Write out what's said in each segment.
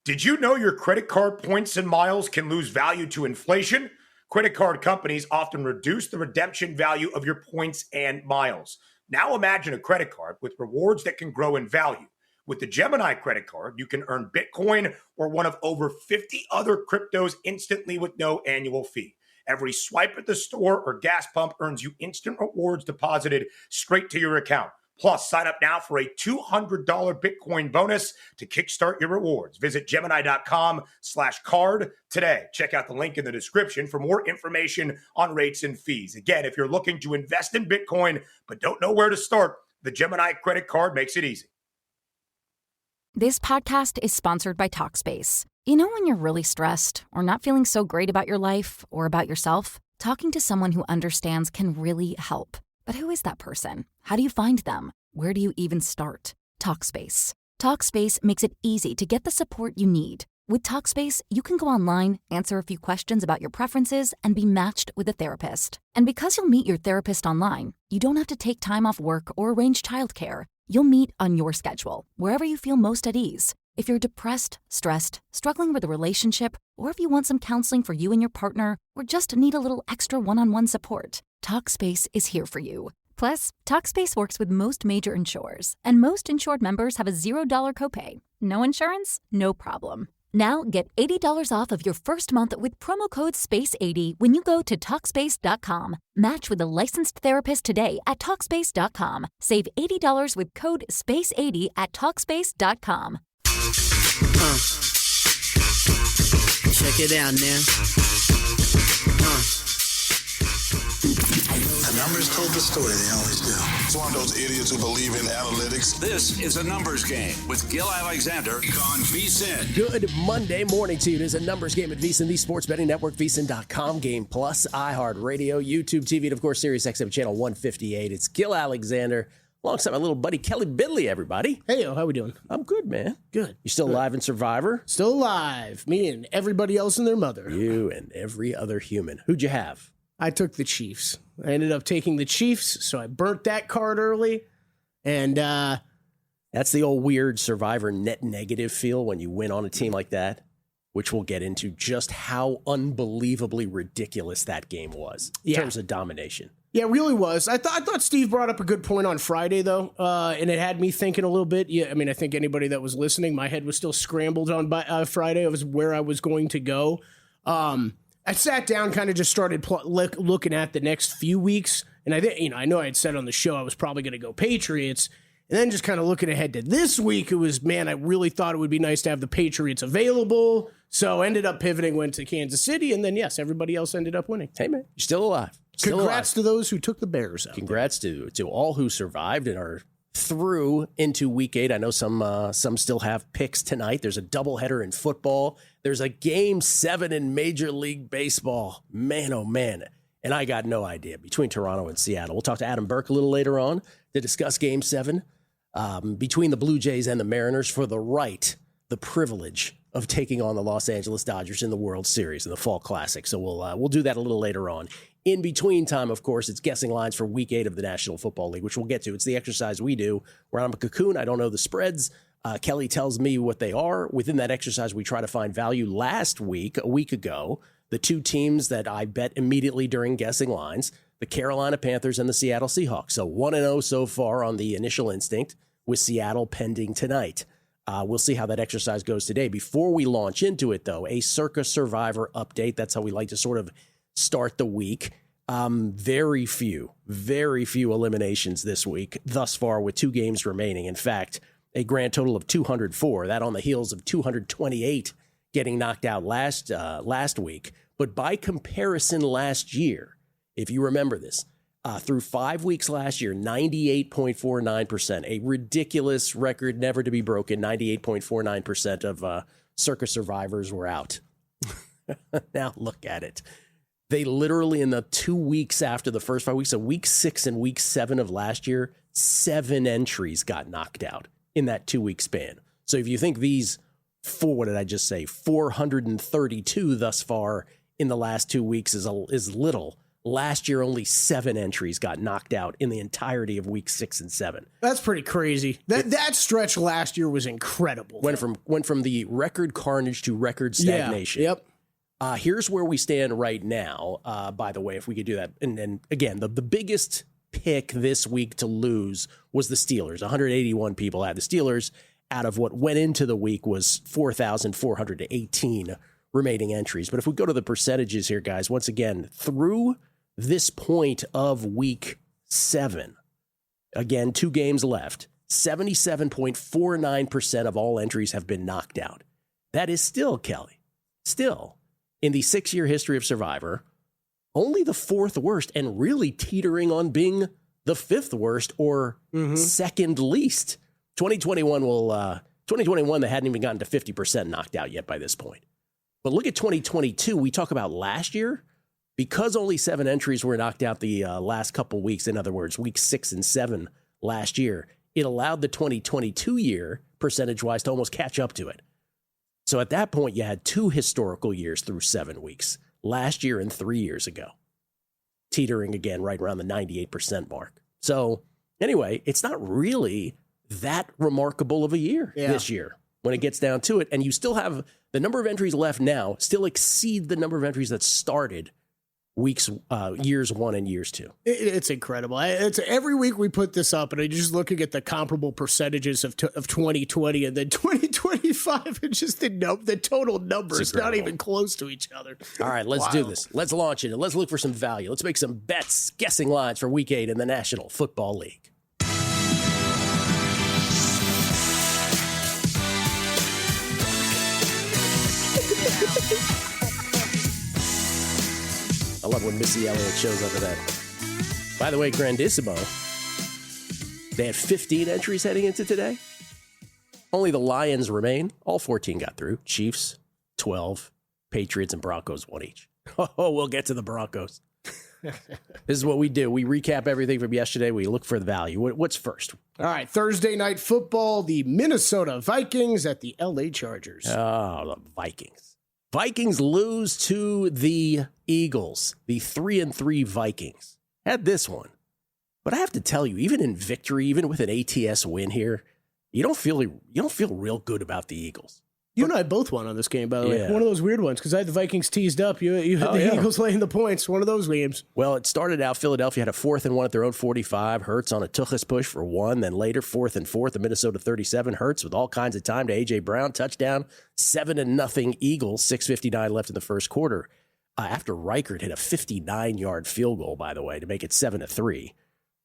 Did you know your credit card points and miles can lose value to inflation? Credit card companies often reduce the redemption value of your points and miles. Now imagine a credit card with rewards that can grow in value. With the Gemini credit card, you can earn Bitcoin or one of over 50 other cryptos instantly with no annual fee. Every swipe at the store or gas pump earns you instant rewards deposited straight to your account. Plus, sign up now for a $200 Bitcoin bonus to kickstart your rewards. Visit Gemini.com/card today. Check out the link in the description for more information on rates and fees. Again, if you're looking to invest in Bitcoin but don't know where to start, the Gemini credit card makes it easy. This podcast is sponsored by Talkspace. You know when you're really stressed or not feeling so great about your life or about yourself? Talking to someone who understands can really help. But who is that person? How do you find them? Where do you even start? Talkspace. Talkspace makes it easy to get the support you need. With Talkspace, you can go online, answer a few questions about your preferences, and be matched with a therapist. And because you'll meet your therapist online, you don't have to take time off work or arrange childcare. You'll meet on your schedule, wherever you feel most at ease. If you're depressed, stressed, struggling with a relationship, or if you want some counseling for you and your partner, or just need a little extra one-on-one support, Talkspace is here for you. Plus, Talkspace works with most major insurers, and most insured members have a $0 copay. No insurance? No problem. Now get $80 off of your first month with promo code SPACE80 when you go to Talkspace.com. Match with a licensed therapist today at Talkspace.com. Save $80 with code SPACE80 at Talkspace.com. Check it out now. The numbers told the story, they always do. It's one of those idiots who believe in analytics. This is A Numbers Game with Gill Alexander on VSiN. Good Monday morning to you. It is A Numbers Game at VSiN, the sports betting network, VSiN.com, Game Plus, iHeartRadio, YouTube TV, and of course, Sirius XM channel 158. It's Gill Alexander alongside my little buddy Kelley Bydlon, everybody. Hey, how we doing? I'm good, man. Good. You still alive in Survivor? Still alive. Me and everybody else and their mother. You and every other human. Who'd you have? I took the Chiefs. I ended up taking the Chiefs, so I burnt that card early. And that's the old weird Survivor net negative feel when you win on a team like that, which we'll get into just how unbelievably ridiculous that game was in terms of domination. Yeah, it really was. I thought Steve brought up a good point on Friday, though, and it had me thinking a little bit. Yeah, I mean, I think anybody that was listening, my head was still scrambled on Friday. It was where I was going to go. I sat down, kind of just started looking at the next few weeks, and I know I had said on the show I was probably going to go Patriots, and then just kind of looking ahead to this week, it was, man, I really thought it would be nice to have the Patriots available, so ended up pivoting, went to Kansas City, and then, yes, everybody else ended up winning. Hey, man, you're still alive. Congrats to those who took the Bears out. Congrats to all who survived and are through into Week 8. I know some still have picks tonight. There's a doubleheader in football. There's a Game 7 in Major League Baseball. Man, oh, man. And I got no idea between Toronto and Seattle. We'll talk to Adam Burke a little later on to discuss Game 7 between the Blue Jays and the Mariners for the privilege of taking on the Los Angeles Dodgers in the World Series in the Fall Classic. So we'll do that a little later on. In between time, of course, it's guessing lines for Week 8 of the National Football League, which we'll get to. It's the exercise we do where I'm a cocoon. I don't know the spreads. Kelley tells me what they are. Within that exercise, we try to find value. Last week, a week ago, the two teams that I bet immediately during guessing lines, the Carolina Panthers and the Seattle Seahawks. So 1-0 so far on the initial instinct, with Seattle pending tonight. We'll see how that exercise goes today. Before we launch into it, though, a Circa Survivor update. That's how we like to sort of start the week. Very few eliminations this week thus far with 2 games remaining. In fact, a grand total of 204. That on the heels of 228 getting knocked out last week. But by comparison last year, if you remember this, through 5 weeks last year, 98.49%, a ridiculous record never to be broken. 98.49% of Circa survivors were out. Now look at it. They literally, in the 2 weeks after the first 5 weeks, so week 6 and week 7 of last year, 7 entries got knocked out in that 2 week span. So if you think these 432 thus far in the last 2 weeks is little, Last year, only 7 entries got knocked out in the entirety of week 6 and 7. That's pretty crazy. That stretch last year was incredible. Went from the record carnage to record stagnation. Yeah, yep. Here's where we stand right now, by the way, if we could do that. And again, the biggest pick this week to lose was the Steelers. 181 people had the Steelers out of what went into the week was 4,418 remaining entries. But if we go to the percentages here, guys, once again, through this point of week 7, again, 2 games left, 77.49% of all entries have been knocked out. That is still, Kelley, in the 6-year history of Survivor, only the 4th worst and really teetering on being the 5th worst or second least. 2021 they hadn't even gotten to 50% knocked out yet by this point. But look at 2022. We talk about last year. Because only 7 entries were knocked out the last couple weeks, in other words, weeks 6 and 7 last year, it allowed the 2022 year, percentage-wise, to almost catch up to it. So at that point, you had 2 historical years through 7 weeks, last year and 3 years ago, teetering again right around the 98% mark. So anyway, it's not really that remarkable of a year this year when it gets down to it. And you still have the number of entries left now still exceed the number of entries that started years 1 and years 2. It's incredible. It's every week we put this up, and I'm just looking at the comparable percentages of 2020 and then 2025, and just the total numbers not even close to each other. All right, let's do this. Let's launch it, and let's look for some value. Let's make some bets, guessing lines for Week 8 in the National Football League. I love when Missy Elliott shows up at that. By the way, Grandissimo, they had 15 entries heading into today. Only the Lions remain. All 14 got through. Chiefs, 12. Patriots and Broncos, 1 each. Oh, we'll get to the Broncos. This is what we do. We recap everything from yesterday. We look for the value. What's first? All right, Thursday Night Football, the Minnesota Vikings at the LA Chargers. Oh, the Vikings. Vikings lose to the Eagles, the 3-3 Vikings. Had this one. But I have to tell you, even in victory, even with an ATS win here, you don't feel real good about the Eagles. You and I both won on this game, by the way. One of those weird ones, because I had the Vikings teased up. You had the Eagles laying the points. One of those games. Well, it started out, Philadelphia had a 4th and 1 at their own 45. Hurts on a Tuchus push for 1. Then later, 4th and 4 at Minnesota 37. Hurts with all kinds of time to A.J. Brown. Touchdown, 7-0 Eagles. 6:59 left in the first quarter. After Reichert hit a 59-yard field goal, by the way, to make it 7-3.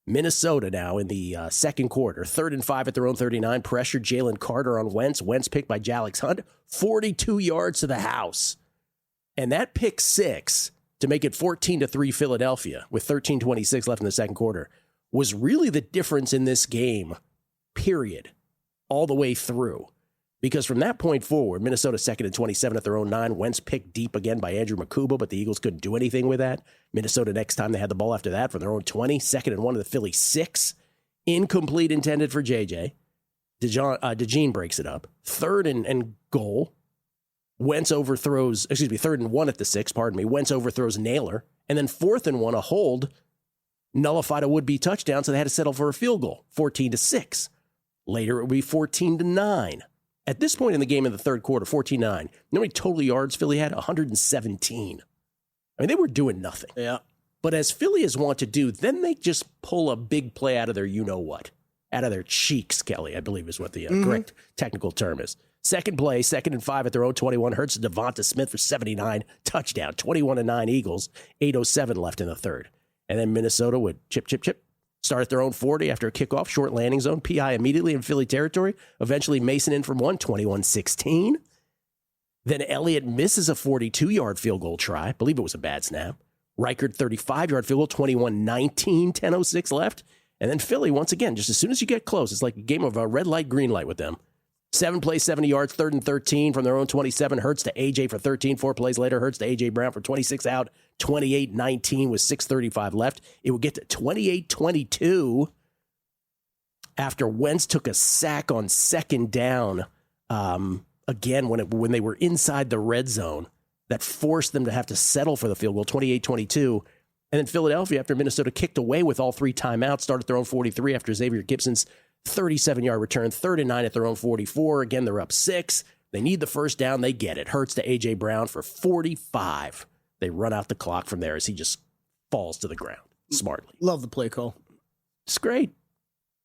Minnesota now in the second quarter, 3rd and 5 at their own 39. Pressured Jalen Carter on Wentz. Wentz picked by Jalix Hunt, 42 yards to the house. And that pick 6 to make it 14-3 Philadelphia with 13:26 left in the second quarter was really the difference in this game, period, all the way through. Because from that point forward, Minnesota 2nd and 27 at their own 9. Wentz picked deep again by Andrew Makuba, but the Eagles couldn't do anything with that. Minnesota next time they had the ball after that from their own 20. 2nd and 1 to the Philly 6. Incomplete intended for JJ. DeJean breaks it up. 3rd and goal. Wentz overthrows, 3rd and 1 at the 6, Wentz overthrows Naylor. And then 4th and 1, a hold, nullified a would-be touchdown, so they had to settle for a field goal. 14-6. Later it would be 14-9. At this point in the game in the third quarter, 14-9, you know how many total yards Philly had? 117. I mean, they were doing nothing. Yeah. But as Philly is wont to do, then they just pull a big play out of their you-know-what. Out of their cheeks, Kelley, I believe is what the correct technical term is. Second play, 2nd and 5 at their own 21. Hurts to Devonta Smith for 79. Touchdown. 21-9 Eagles. 8:07 left in the third. And then Minnesota would chip. Start at their own 40 after a kickoff, short landing zone, PI immediately in Philly territory. Eventually Mason in from 1, 21-16. Then Elliott misses a 42-yard field goal try. I believe it was a bad snap. Reichert 35-yard field goal, 21-19, 10:06 left. And then Philly, once again, just as soon as you get close, it's like a game of a red light, green light with them. 7 plays, 70 yards, 3rd and 13 from their own 27. Hurts to A.J. for 13. 4 plays later, Hurts to A.J. Brown for 26 out. 28-19 with 6:35 left. It would get to 28-22 after Wentz took a sack on 2nd down. Again, when they were inside the red zone, that forced them to have to settle for the field goal. 28-22. And then Philadelphia, after Minnesota kicked away with all 3 timeouts, started their own 43 after Xavier Gibson's 37-yard return, 3rd and 9 at their own 44. Again, they're up 6. They need the first down. They get it. Hurts to A.J. Brown for 45. They run out the clock from there as he just falls to the ground smartly. Love the play call. It's great.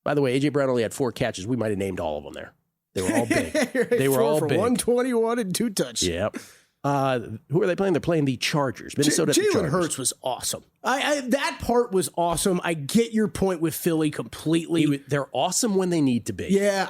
By the way, A.J. Brown only had 4 catches. We might have named all of them there. They were all big. They were all big. 121 and 2 touchdowns. Yep. Who are they playing? They're playing the Chargers. Minnesota. Jalen Hurts was awesome. That part was awesome. I get your point with Philly completely. They're awesome when they need to be. Yeah,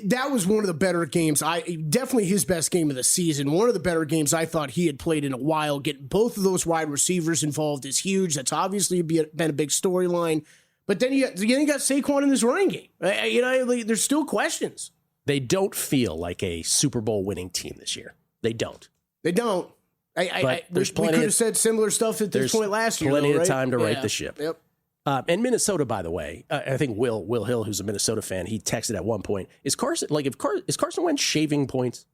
that was one of the better games. Definitely his best game of the season. One of the better games I thought he had played in a while. Getting both of those wide receivers involved is huge. That's obviously been a big storyline. But then you got Saquon in this running game. There's still questions. They don't feel like a Super Bowl winning team this year. They don't. They don't. We could have said similar stuff at this point last year. Plenty of time to right the ship. Yep. And Minnesota, by the way, I think Will Hill, who's a Minnesota fan, he texted at one point: is Carson Wentz shaving points?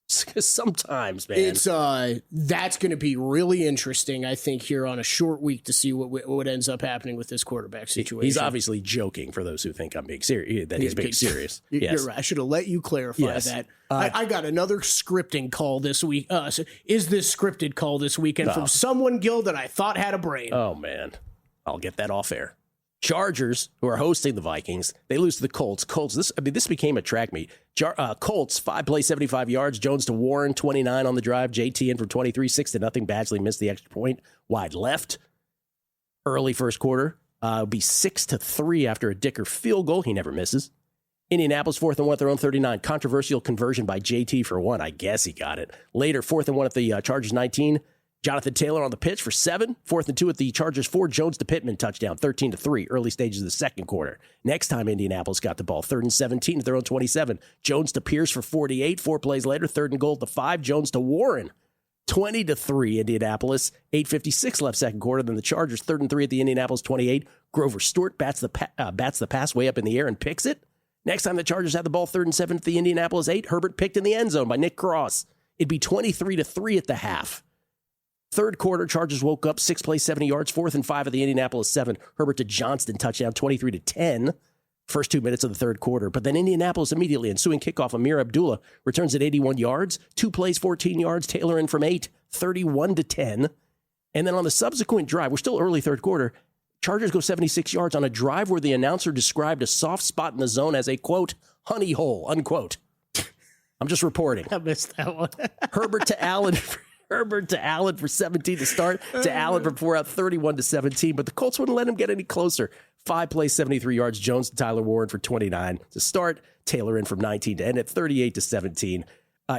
Sometimes, man. It's that's going to be really interesting, I think, here on a short week to see what ends up happening with this quarterback situation. He's obviously joking for those who think I'm being serious. That he's being serious. You're right. I should have let you clarify that. I got another scripting call this week. Is this scripted call this weekend from someone, Gill, that I thought had a brain? Oh man, I'll get that off air. Chargers, who are hosting the Vikings, they lose to the Colts. This became a track meet. Colts, 5 plays, 75 yards. Jones to Warren, 29 on the drive. JT in for 23, 6-0. Badgley missed the extra point. Wide left. Early first quarter. It'll be 6-3 after a Dicker field goal. He never misses. Indianapolis, 4th and 1 at their own 39. Controversial conversion by JT for 1. I guess he got it. Later, 4th and 1 at the Chargers 19. Jonathan Taylor on the pitch for 7. 4th and 2 at the Chargers 4. Jones to Pittman, touchdown, 13-3. Early stages of the second quarter. Next time Indianapolis got the ball, 3rd and 17 at their own 27. Jones to Pierce for 48. 4 plays later, 3rd and goal at the 5. Jones to Warren, 20-3 Indianapolis. 8:56 left second quarter. Then the Chargers 3rd and 3 at the Indianapolis 28. Grover Stewart bats the pass way up in the air and picks it. Next time the Chargers had the ball, 3rd and 7 at the Indianapolis 8. Herbert picked in the end zone by Nick Cross. It'd be 23-3 at the half. Third quarter, Chargers woke up, 6 plays, 70 yards, 4th and 5 at the Indianapolis 7. Herbert to Johnston, touchdown, 23-10. First 2 minutes of the third quarter. But then Indianapolis immediately, ensuing kickoff, Amir Abdullah returns at 81 yards, 2 plays, 14 yards, Taylor in from 8, 31-10. And then on the subsequent drive, we're still early third quarter, Chargers go 76 yards on a drive where the announcer described a soft spot in the zone as a, quote, honey hole, unquote. I'm just reporting. I missed that one. Herbert to Allen for 17 to start, to Allen for 4 out, 31-17. But the Colts wouldn't let him get any closer. 5 plays, 73 yards. Jones to Tyler Warren for 29 to start. Taylor in from 19 to end at 38-17.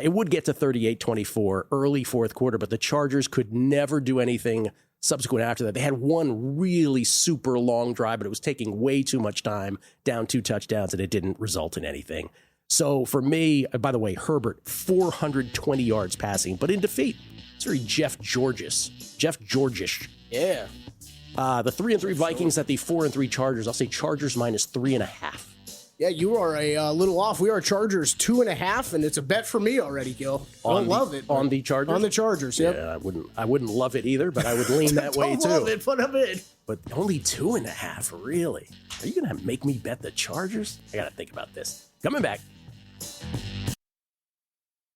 It would get to 38-24 early fourth quarter, but the Chargers could never do anything subsequent after that. They had one really super long drive, but it was taking way too much time, down 2 touchdowns, and it didn't result in anything. So for me, by the way, Herbert, 420 yards passing, but in defeat. It's very Jeff Georgish. Yeah. The 3-3 Vikings at the 4-3 Chargers. I'll say Chargers minus 3.5. Yeah, you are a little off. We are Chargers 2.5, and it's a bet for me already, Gil. I don't love it. On the Chargers? On the Chargers, yep. Yeah, I wouldn't love it either, but I would lean that way too. Love it, but I'm in. But only 2.5, really? Are you going to make me bet the Chargers? I got to think about this. Coming back.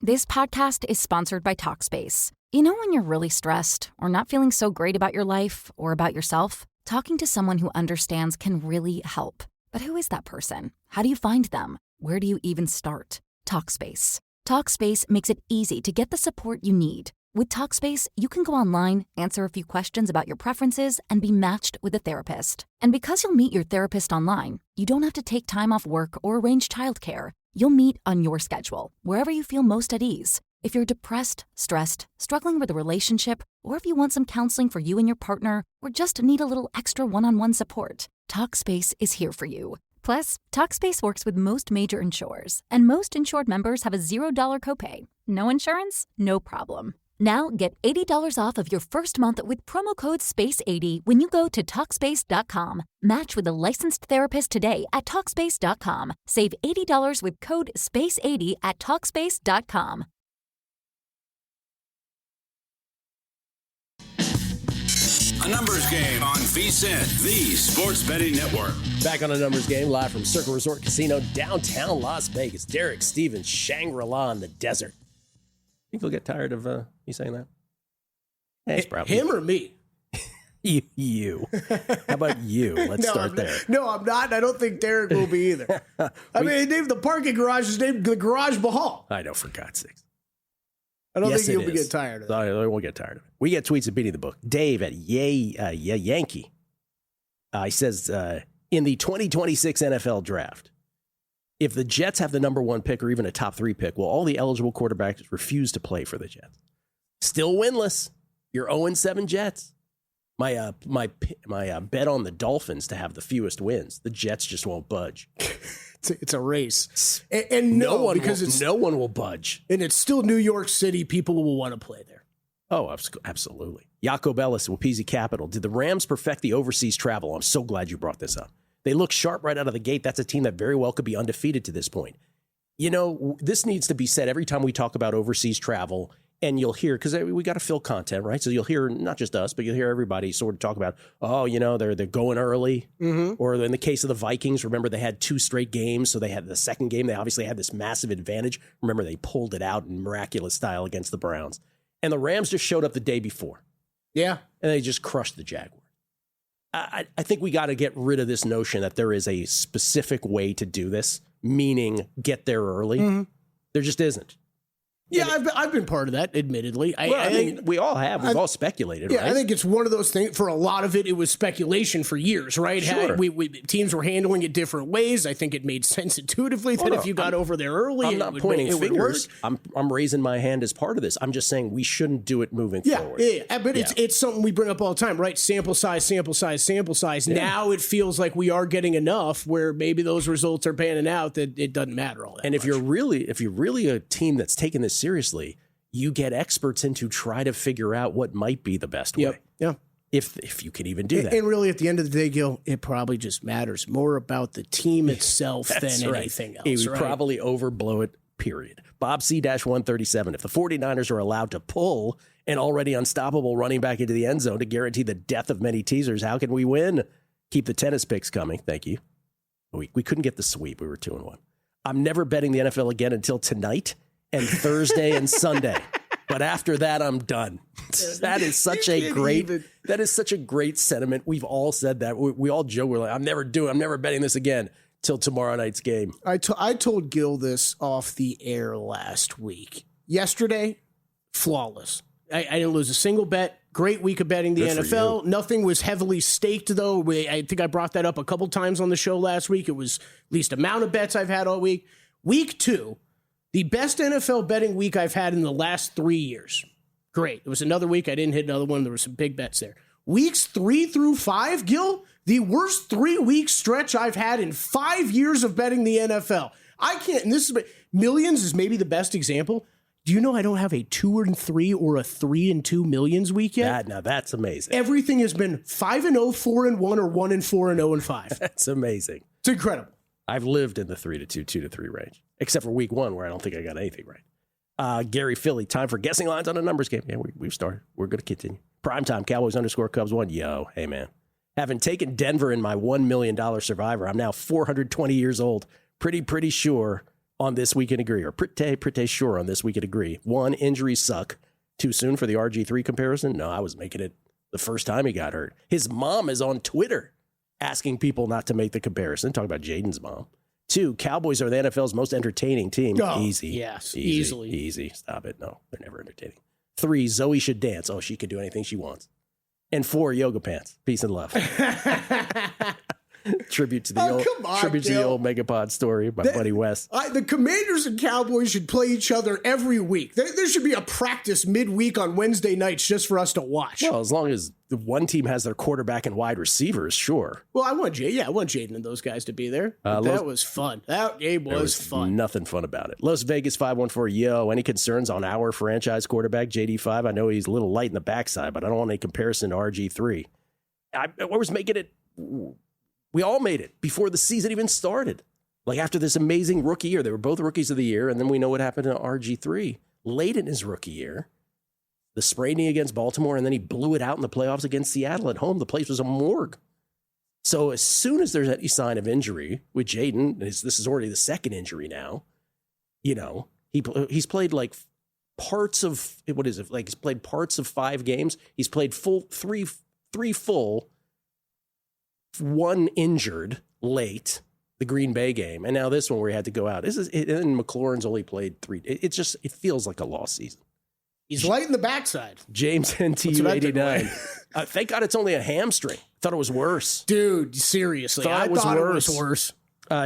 This podcast is sponsored by Talkspace. You know when you're really stressed or not feeling so great about your life or about yourself? Talking to someone who understands can really help. But who is that person? How do you find them? Where do you even start? Talkspace. Talkspace makes it easy to get the support you need. With Talkspace, you can go online, answer a few questions about your preferences, and be matched with a therapist. And because you'll meet your therapist online, you don't have to take time off work or arrange childcare. You'll meet on your schedule, wherever you feel most at ease. If you're depressed, stressed, struggling with a relationship, or if you want some counseling for you and your partner, or just need a little extra one-on-one support, Talkspace is here for you. Plus, Talkspace works with most major insurers, and most insured members have a $0 copay. No insurance? No problem. Now get $80 off of your first month with promo code SPACE80 when you go to Talkspace.com. Match with a licensed therapist today at Talkspace.com. Save $80 with code SPACE80 at Talkspace.com. A numbers game on VSiN, the sports betting network. Back on a numbers game, live from Circle Resort Casino, downtown Las Vegas. Derek Stevens, Shangri-La in the desert. Think he'll get tired of you saying that? Yeah, it's probably him or me. You. How about you? Let's start there. No, I'm not. I don't think Derek will be either. I mean, he named the parking garage is named the Garage Mahal. I know, for God's sakes. I don't think he'll get tired of it. I won't get tired of it. We get tweets at Beating the Book. Dave at Yankee. He says, in the 2026 NFL draft, if the Jets have the number 1 pick or even a top 3 pick, will all the eligible quarterbacks refuse to play for the Jets? Still winless. You're 0-7 Jets. My bet on the Dolphins to have the fewest wins. The Jets just won't budge. It's a race, and no one will budge, and it's still New York City. People will want to play there. Oh, absolutely. Jacob Ellis, Wapisi Capital. Did the Rams perfect the overseas travel? I'm so glad you brought this up. They look sharp right out of the gate. That's a team that very well could be undefeated to this point. You know, this needs to be said every time we talk about overseas travel. And you'll hear, because we got to fill content, right? So you'll hear not just us, but you'll hear everybody sort of talk about, they're going early. Mm-hmm. Or in the case of the Vikings, remember they had 2 straight games. So they had the second game. They obviously had this massive advantage. Remember, they pulled it out in miraculous style against the Browns. And the Rams just showed up the day before. Yeah. And they just crushed the Jaguars. I think we got to get rid of this notion that there is a specific way to do this, meaning get there early. Mm-hmm. There just isn't. Yeah, I've been part of that, admittedly. I mean, we all have. We've all speculated, right? I think it's one of those things. For a lot of it was speculation for years, right? Sure. Teams were handling it different ways. I think it made sense intuitively that if you got over there early, I'm not pointing fingers. I'm raising my hand as part of this. I'm just saying we shouldn't do it moving forward. Yeah, but it's something we bring up all the time, right? Sample size. Yeah. Now it feels like we are getting enough where maybe those results are panning out that it doesn't matter all that And much. if you're really a team that's taking this seriously, you get experts in to try to figure out what might be the best way. Yeah. If you can even do that. And really, at the end of the day, Gil, it probably just matters more about the team itself than anything else. We probably overblow it, period. Bob C-137, if the 49ers are allowed to pull an already unstoppable running back into the end zone to guarantee the death of many teasers, how can we win? Keep the tennis picks coming. Thank you. We couldn't get the sweep. We were 2-1. I'm never betting the NFL again until tonight and Thursday and Sunday. But after that, I'm done. That is such a great sentiment. We've all said that. We all joke. We're like, I'm never betting this again till tomorrow night's game. I told Gill this off the air last week. Yesterday, flawless. I didn't lose a single bet. Great week of betting the NFL. Nothing was heavily staked, though. I think I brought that up a couple times on the show last week. It was least amount of bets I've had all week. Week 2. The best NFL betting week I've had in the last 3 years. Great. It was another week. I didn't hit another one. There were some big bets there. Weeks 3 through 5, Gil, the worst 3-week stretch I've had in 5 years of betting the NFL. I can't, and this is, Millions is maybe the best example. Do you know I don't have a 2-3 or a 3-2 Millions week yet? Now that's amazing. Everything has been 5-0, 4-1, or 1-4 and 0-5. That's amazing. It's incredible. I've lived in the 3-2, 2-3 range, except for week 1 where I don't think I got anything right. Gary Philly, time for guessing lines on a numbers game. Yeah, we've started. We're going to continue. Primetime, Cowboys _ Cubs 1. Yo, hey, man. Having taken Denver in my $1 million survivor, I'm now 420 years old. Pretty sure on this we can agree, or pretty sure on this we can agree. 1, injuries suck. Too soon for the RG3 comparison? No, I was making it the first time he got hurt. His mom is on Twitter asking people not to make the comparison. Talk about Jaden's mom. 2, Cowboys are the NFL's most entertaining team. Oh, easy. Yes, easily. easily. Stop it. No, they're never entertaining. 3, Zoe should dance. Oh, she could do anything she wants. And 4, yoga pants. Peace and love. Tribute to the old Megapod story by Buddy West. The Commanders and Cowboys should play each other every week. There should be a practice midweek on Wednesday nights just for us to watch. Well, as long as the one team has their quarterback and wide receivers, sure. Well, I want Jaden and those guys to be there. That was fun. That game was fun. Nothing fun about it. Las Vegas 514. Yo, any concerns on our franchise quarterback, JD5? I know he's a little light in the backside, but I don't want any comparison to RG3. I was making it. We all made it before the season even started. Like after this amazing rookie year, they were both rookies of the year, and then we know what happened to RG3 late in his rookie year. the spray knee against Baltimore, and then he blew it out in the playoffs against Seattle at home. The place was a morgue. So as soon as there's any sign of injury with Jaden, this is already the second injury now, he's played like parts of, what is it? Like he's played parts of 5 games. He's played three full, 1 injured late, the Green Bay game. And now this one where he had to go out. And McLaurin's only played 3. It feels like a lost season. He's light in the backside. James NTU 89. Thank God it's only a hamstring. Thought it was worse. Dude, seriously. I thought it was worse.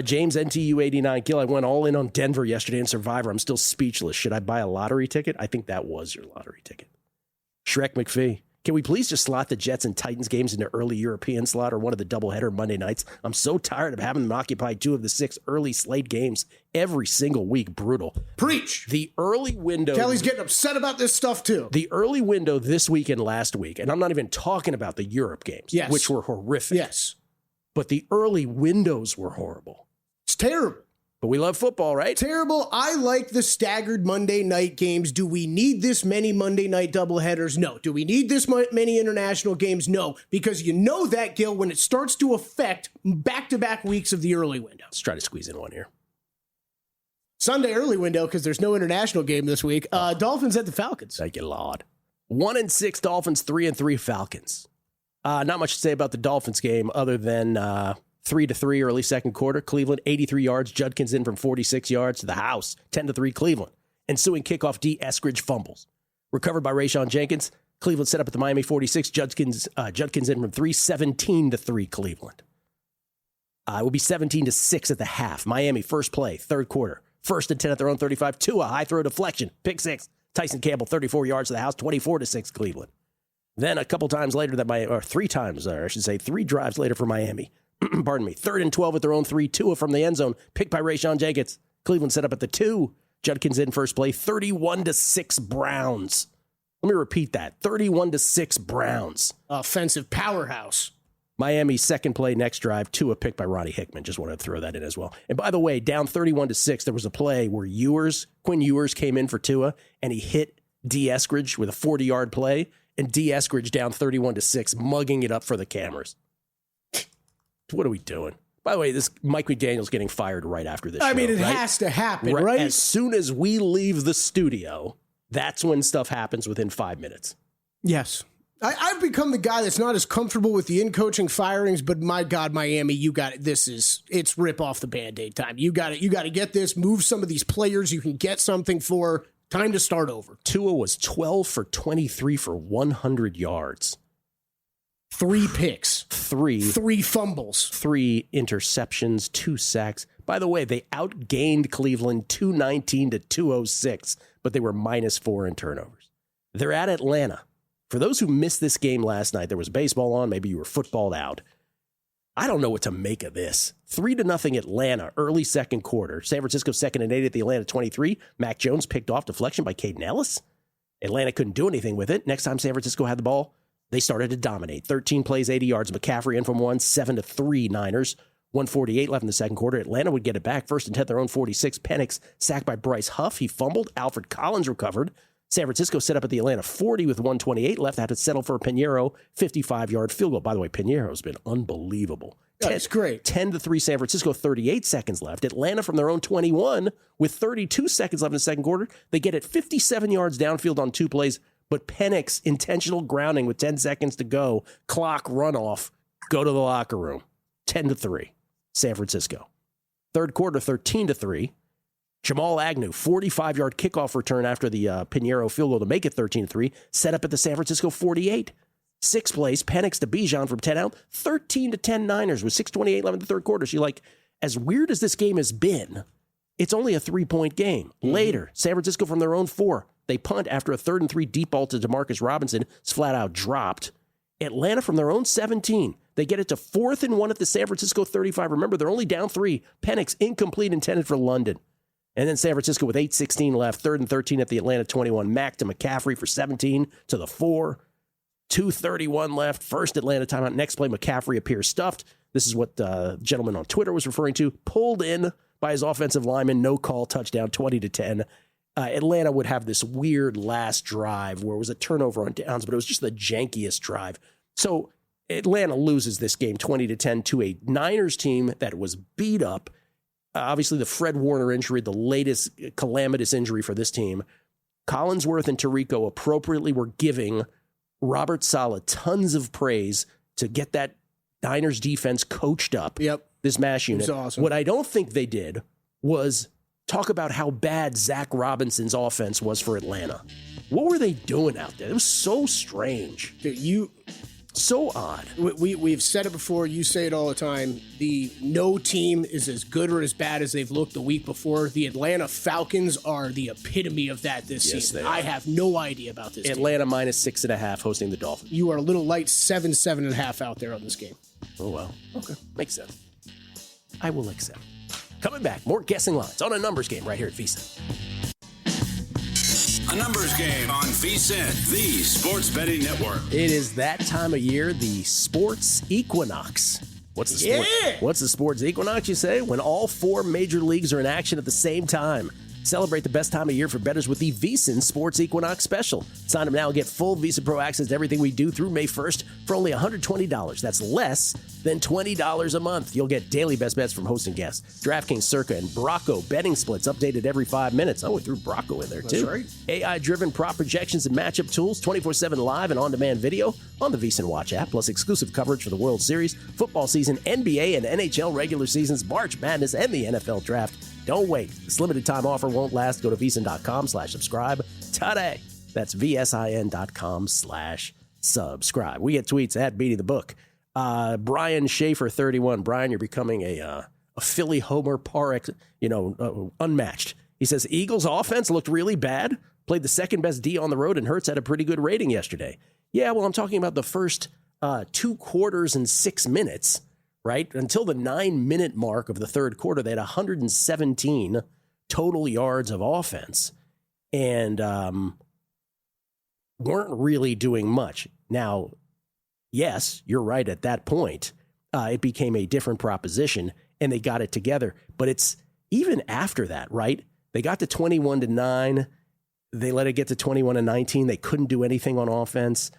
James NTU 89. Gill, I went all in on Denver yesterday in Survivor. I'm still speechless. Should I buy a lottery ticket? I think that was your lottery ticket. Shrek McPhee. Can we please just slot the Jets and Titans games into early European slot or one of the doubleheader Monday nights? I'm so tired of having them occupy 2 of the 6 early slate games every single week. Brutal. Preach. The early window. Kelly's getting upset about this stuff too. The early window this week and last week, and I'm not even talking about the Europe games, which were horrific. Yes. But the early windows were horrible. It's terrible. But we love football, right? Terrible. I like the staggered Monday night games. Do we need this many Monday night doubleheaders? No. Do we need this many international games? No. Because you know that, Gil, when it starts to affect back-to-back weeks of the early window. Let's try to squeeze in one here. Sunday early window, because there's no international game this week. Dolphins at the Falcons. Thank you, Lord. 1-6 Dolphins, 3-3 Falcons. Not much to say about the Dolphins game other than 3-3 early second quarter. Cleveland, 83 yards. Judkins in from 46 yards to the house. 10-3 Cleveland. Ensuing kickoff, D. Eskridge fumbles. Recovered by Rayshon Jenkins. Cleveland set up at the Miami 46. Judkins in from 3. 17-3 Cleveland. It will be 17-6 at the half. Miami, first play, third quarter. 1st and 10 at their own 35. Tua, high throw deflection. Pick 6. Tyson Campbell, 34 yards to the house. 24-6 Cleveland. Then a couple times later, 3 drives later for Miami. Pardon me. 3rd and 12 at their own 3. Tua from the end zone. Picked by Rayshon Jenkins. Cleveland set up at the 2. Judkins in first play. 31-6 Browns. Let me repeat that. 31-6 Browns. Offensive powerhouse. Miami second play next drive. Tua picked by Ronnie Hickman. Just wanted to throw that in as well. And by the way, down 31-6, there was a play where Quinn Ewers came in for Tua and he hit D. Eskridge with a 40-yard play. And D. Eskridge down 31-6, mugging it up for the cameras. What are we doing? By the way, this Mike McDaniel's getting fired right after this show. I mean, it has to happen, right? As soon as we leave the studio, that's when stuff happens within 5 minutes. Yes. I've become the guy that's not as comfortable with the in-coaching firings, but my God, Miami, you got it. It's rip off the Band-Aid time. You got it. You got to get this, move some of these players you can get something for. Time to start over. Tua was 12 for 23 for 100 yards. 3 picks. 3 fumbles. 3 interceptions, 2 sacks. By the way, they outgained Cleveland 219 to 206, but they were -4 in turnovers. They're at Atlanta. For those who missed this game last night, there was baseball on. Maybe you were footballed out. I don't know what to make of this. 3-0 Atlanta, early second quarter. San Francisco 2nd and 8 at the Atlanta 23. Mac Jones picked off deflection by Caden Ellis. Atlanta couldn't do anything with it. Next time San Francisco had the ball, they started to dominate. 13 plays, 80 yards. McCaffrey in from 1, 7-3 Niners. 1:48 left in the second quarter. Atlanta would get it back. 1st and 10, their own 46. Penix sacked by Bryce Huff. He fumbled. Alfred Collins recovered. San Francisco set up at the Atlanta 40 with 1:28 left. Had to settle for a Pinheiro 55-yard field goal. By the way, Pinheiro's been unbelievable. That's great. 10-3 San Francisco, 38 seconds left. Atlanta from their own 21 with 32 seconds left in the second quarter. They get it 57 yards downfield on 2 plays, but Penix intentional grounding with 10 seconds to go. Clock runoff. Go to the locker room. 10-3 San Francisco. Third quarter, 13-3. Jamal Agnew, 45-yard kickoff return after the Pinheiro field goal to make it 13-3. Set up at the San Francisco 48. 6 plays, Penix to Bydlon from 10 out. 13-10 Niners with 6:28 left in the third quarter. So you're like, as weird as this game has been, it's only a 3-point game. Later, San Francisco from their own 4. They punt after a 3rd and 3 deep ball to Demarcus Robinson. It's flat out dropped. Atlanta from their own 17. They get it to 4th and 1 at the San Francisco 35. Remember, they're only down 3. Penix incomplete, intended for London. And then San Francisco with 8:16 left, 3rd and 13 at the Atlanta 21. Mack to McCaffrey for 17 to the 4. 2:31 left, first Atlanta timeout. Next play, McCaffrey appears stuffed. This is what the gentleman on Twitter was referring to. Pulled in by his offensive lineman, no call, touchdown, 20-10. Atlanta would have this weird last drive where it was a turnover on downs, but it was just the jankiest drive. So Atlanta loses this game 20-10 to a Niners team that was beat up. Obviously, the Fred Warner injury, the latest calamitous injury for this team. Collinsworth and Tirico appropriately were giving Robert Saleh tons of praise to get that Niners defense coached up. Yep. This MASH unit. It was awesome. What I don't think they did was talk about how bad Zach Robinson's offense was for Atlanta. What were they doing out there? It was so strange. Dude, so odd. We've said it before. You say it all the time. No team is as good or as bad as they've looked the week before. The Atlanta Falcons are the epitome of that this season. I have no idea about this Atlanta team. minus 6.5 hosting the Dolphins. You are a little light 7.5 out there on this game. Oh, well. Okay. Makes sense. I will accept. Coming back, more guessing lines on a numbers game right here at VSiN. A numbers game on VSiN, the sports betting network. It is that time of year, the sports equinox. What's the sports equinox, you say? When all 4 major leagues are in action at the same time. Celebrate the best time of year for bettors with the VSiN Sports Equinox Special. Sign up now and get full Visa Pro access to everything we do through May 1st for only $120. That's less than $20 a month. You'll get daily best bets from host and guests, DraftKings, Circa, and Brocco betting splits updated every 5 minutes. Oh, we threw Brocco in there, too. That's right. AI-driven prop projections and matchup tools, 24/7 live and on-demand video on the VSiN Watch app, plus exclusive coverage for the World Series, football season, NBA and NHL regular seasons, March Madness, and the NFL Draft. Don't wait. This limited time offer won't last. Go to VSiN.com/subscribe today. That's VSIN.com/subscribe. We get tweets at Beatty the Book. Brian Schaefer, 31. Brian, you're becoming a Philly homer par, unmatched. He says, Eagles offense looked really bad. Played the second best D on the road, and Hurts had a pretty good rating yesterday. Yeah, well, I'm talking about the first 2 quarters and 6 minutes. Right? Until the 9-minute mark of the third quarter, they had 117 total yards of offense and weren't really doing much. Now, yes, you're right at that point. It became a different proposition and they got it together. But it's even after that, right? They got to 21-9. They let it get to 21-19. They couldn't do anything on offense.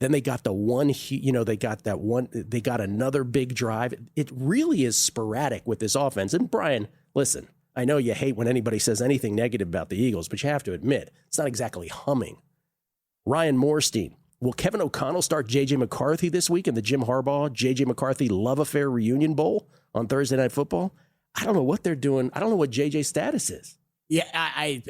Then they got they got another big drive. It really is sporadic with this offense. And Brian, listen, I know you hate when anybody says anything negative about the Eagles, but you have to admit, it's not exactly humming. Ryan Morstein, will Kevin O'Connell start J.J. McCarthy this week in the Jim Harbaugh, J.J. McCarthy Love Affair Reunion Bowl on Thursday Night Football? I don't know what they're doing. I don't know what J.J.'s status is. Yeah, I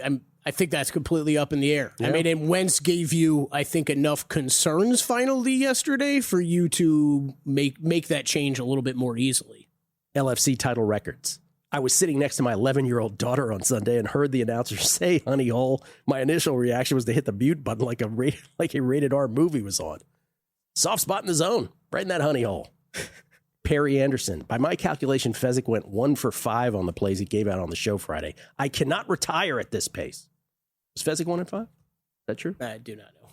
think that's completely up in the air. Yeah. I mean, and Wentz gave you, I think, enough concerns finally yesterday for you to make that change a little bit more easily. LFC title records. I was sitting next to my 11-year-old daughter on Sunday and heard the announcer say honey hole. My initial reaction was to hit the mute button like a rated R movie was on. Soft spot in the zone, right in that honey hole. Perry Anderson. By my calculation, Fezzik went 1 for 5 on the plays he gave out on the show Friday. I cannot retire at this pace. Was Fezzik 1 and 5? Is that true? I do not know.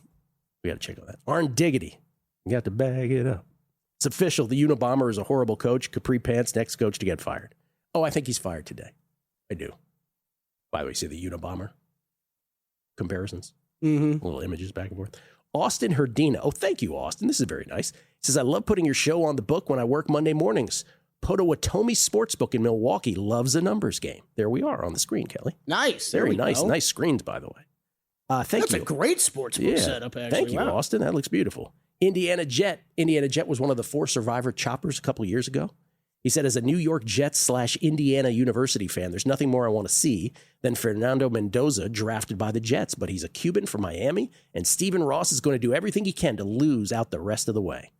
We got to check on that. Arn Diggity. You got to bag it up. It's official. The Unabomber is a horrible coach. Capri Pants, next coach to get fired. Oh, I think he's fired today. I do. By the way, see the Unabomber comparisons? Mm-hmm. Little images back and forth. Austin Herdina. Oh, thank you, Austin. This is very nice. He says, I love putting your show on the book when I work Monday mornings. Potawatomi Sportsbook in Milwaukee loves a numbers game. There we are on the screen, Kelly. Nice. Very nice. Go. Nice screens, by the way. Thank you. That's a great sportsbook setup, actually. Thank you, Austin. That looks beautiful. Indiana Jet. Indiana Jet was one of the 4 Survivor choppers a couple of years ago. He said, as a New York Jets / Indiana University fan, there's nothing more I want to see than Fernando Mendoza drafted by the Jets. But he's a Cuban from Miami, and Stephen Ross is going to do everything he can to lose out the rest of the way.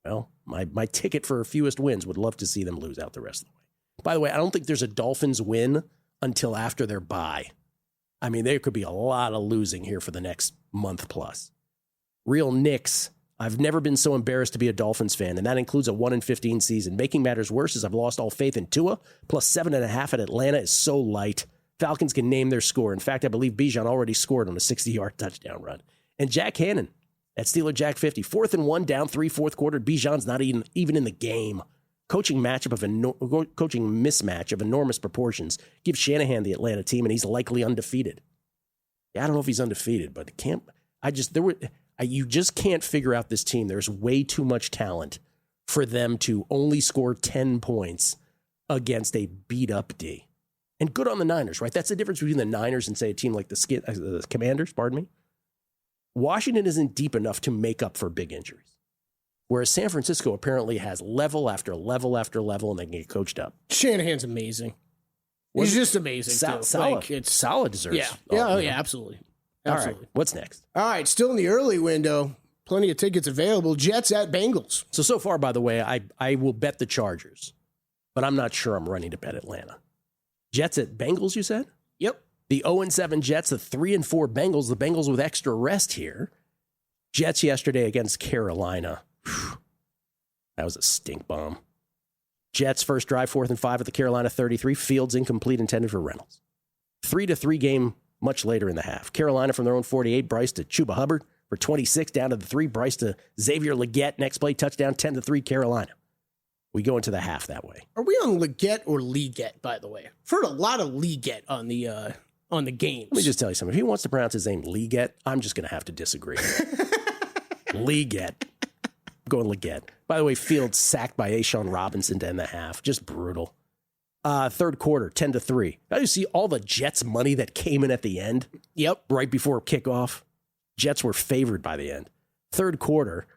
Well, my ticket for fewest wins would love to see them lose out the rest of the way. By the way, I don't think there's a Dolphins win until after their bye. I mean, there could be a lot of losing here for the next month plus. Real Knicks. I've never been so embarrassed to be a Dolphins fan, and that includes a 1-15 season. Making matters worse is I've lost all faith in Tua, plus 7.5 at Atlanta is so light. Falcons can name their score. In fact, I believe Bydlon already scored on a 60-yard touchdown run. And Jack Hannon at Steeler Jack 50. 4th and 1, down 3 fourth quarter. Bijan's not even in the game. Coaching mismatch of enormous proportions. Give Shanahan the Atlanta team, and he's likely undefeated. I don't know if he's undefeated, but you just can't figure out this team. There's way too much talent for them to only score 10 points against a beat-up D. And good on the Niners, right? That's the difference between the Niners and, say, a team like the Commanders, Washington isn't deep enough to make up for big injuries. Whereas San Francisco apparently has level after level after level, and they can get coached up. Shanahan's amazing. He's just amazing, too. Solid deserves. Yeah, absolutely. All right, what's next? All right, still in the early window. Plenty of tickets available. Jets at Bengals. So far, by the way, I will bet the Chargers, but I'm not sure I'm running to bet Atlanta. Jets at Bengals, you said? Yep. The 0-7 Jets, the 3-4 Bengals, the Bengals with extra rest here. Jets yesterday against Carolina. Whew. That was a stink bomb. Jets first drive, 4th and 5 at the Carolina 33. Fields incomplete, intended for Reynolds. 3-3 game much later in the half. Carolina from their own 48, Bryce to Chuba Hubbard for 26, down to the 3. Bryce to Xavier Legette. Next play, touchdown, 10-3 Carolina. We go into the half that way. Are we on Legette or Legette, by the way? I've heard a lot of Legette on the games. Let me just tell you something. If he wants to pronounce his name Legette, I'm just going to have to disagree. Legette. Going Legette. By the way, Fields sacked by Ashawn Robinson to end the half. Just brutal. Third quarter, 10-3. Now you see all the Jets money that came in at the end. Yep. Right before kickoff. Jets were favored by the end. Third quarter,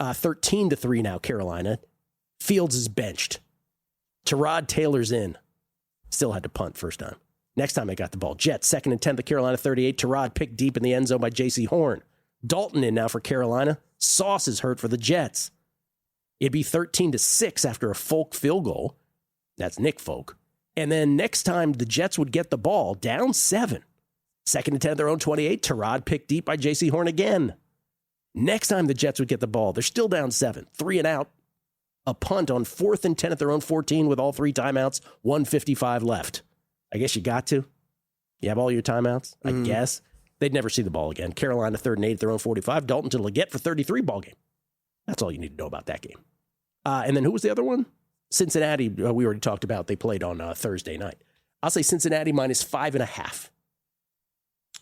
13-3 now, Carolina. Fields is benched. Tyrod Taylor's in. Still had to punt first time. Next time they got the ball. Jets, 2nd and 10, the Carolina 38. Tyrod picked deep in the end zone by J.C. Horn. Dalton in now for Carolina. Sauce is hurt for the Jets. It'd be 13-6 after a Folk field goal. That's Nick Folk. And then next time the Jets would get the ball, down 7. 2nd and 10 at their own 28. Tyrod picked deep by J.C. Horn again. Next time the Jets would get the ball, they're still down 7. 3 and out. A punt on 4th and 10 at their own 14 with all 3 timeouts. 1:55 left. I guess you got to. You have all your timeouts, I guess. They'd never see the ball again. Carolina 3rd and 8 at their own 45. Dalton to Legette for 33 ball game. That's all you need to know about that game. And then who was the other one? Cincinnati, we already talked about. They played on Thursday night. I'll say Cincinnati minus 5.5.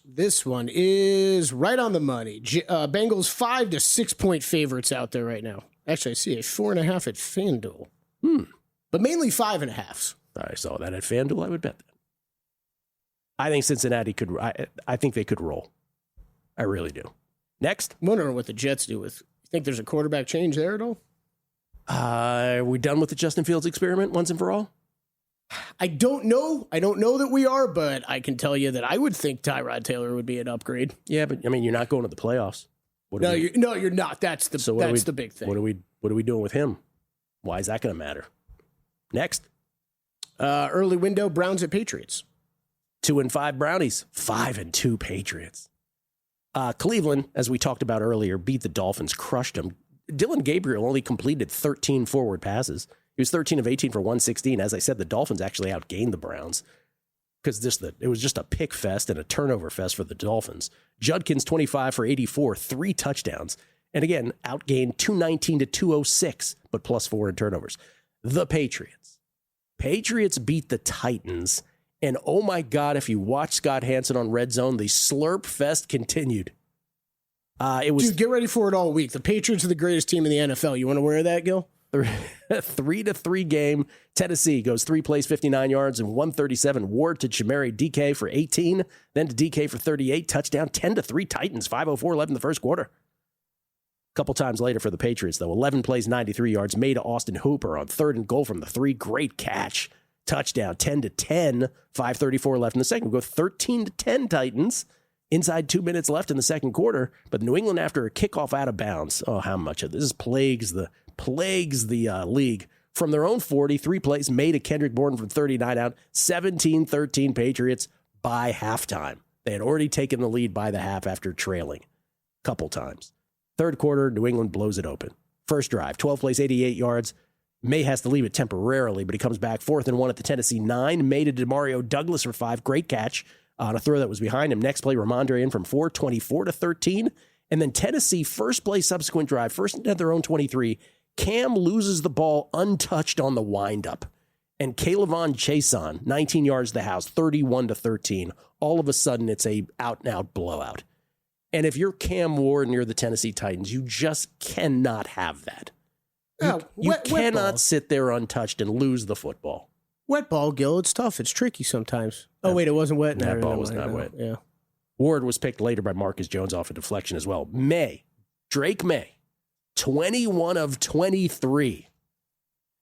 This one is right on the money. Bengals 5 to 6 point favorites out there right now. Actually, I see a 4.5 at FanDuel. But mainly 5.5s. I saw that at FanDuel. I would bet that. I think Cincinnati could. I think they could roll. I really do. Next, I'm wondering what the Jets do with. You think there's a quarterback change there at all? Are we done with the Justin Fields experiment once and for all? I don't know. I don't know that we are, but I can tell you that I would think Tyrod Taylor would be an upgrade. Yeah, but I mean, you're not going to the playoffs. You're not. That's the big thing. What are we doing with him? Why is that going to matter? Next, early window Browns at Patriots. 2-5 Brownies, 5-2 Patriots. Cleveland, as we talked about earlier, beat the Dolphins, crushed them. Dylan Gabriel only completed 13 forward passes. He was 13 of 18 for 116. As I said, the Dolphins actually outgained the Browns because it was just a pick fest and a turnover fest for the Dolphins. Judkins, 25 for 84, 3 touchdowns. And again, outgained 219 to 206, but plus 4 in turnovers. The Patriots. Patriots beat the Titans. And oh my God, if you watch Scott Hansen on Red Zone, the slurp fest continued. Dude, get ready for it all week. The Patriots are the greatest team in the NFL. You want to wear that, Gill? 3-3 game. Tennessee goes 3 plays, 59 yards, and 137. Ward to Chamari DK for 18, then to DK for 38. Touchdown, 10-3 Titans, 5:04 left in the first quarter. A couple times later for the Patriots, though, 11 plays, 93 yards, made to Austin Hooper on 3rd and goal from the 3. Great catch. Touchdown, 10-10, 5:34 left in the second. We go 13-10 Titans. Inside 2 minutes left in the second quarter, but New England after a kickoff out of bounds. Oh, how much of this plagues the league. From their own 40, 3 plays made to Kendrick Bourne from 39 out, 17-13 Patriots by halftime. They had already taken the lead by the half after trailing a couple times. Third quarter, New England blows it open. First drive, 12 plays, 88 yards. May has to leave it temporarily, but he comes back 4th and 1 at the Tennessee 9. Made to DeMario Douglas for 5. Great catch on a throw that was behind him. Next play, Ramondre in from 4, 24-13. And then Tennessee, first play, subsequent drive, first at their own 23. Cam loses the ball untouched on the windup. and Kaylavon Chason, 19 yards to the house, 31-13. All of a sudden, it's a out-and-out blowout. And if you're Cam Ward and you're the Tennessee Titans, you just cannot have that. You cannot sit there untouched and lose the football. Wet ball, Gill. It's tough. It's tricky sometimes. Oh, wait, it wasn't wet? That ball was not wet. Yeah. Ward was picked later by Marcus Jones off a deflection as well. Drake May, 21 of 23.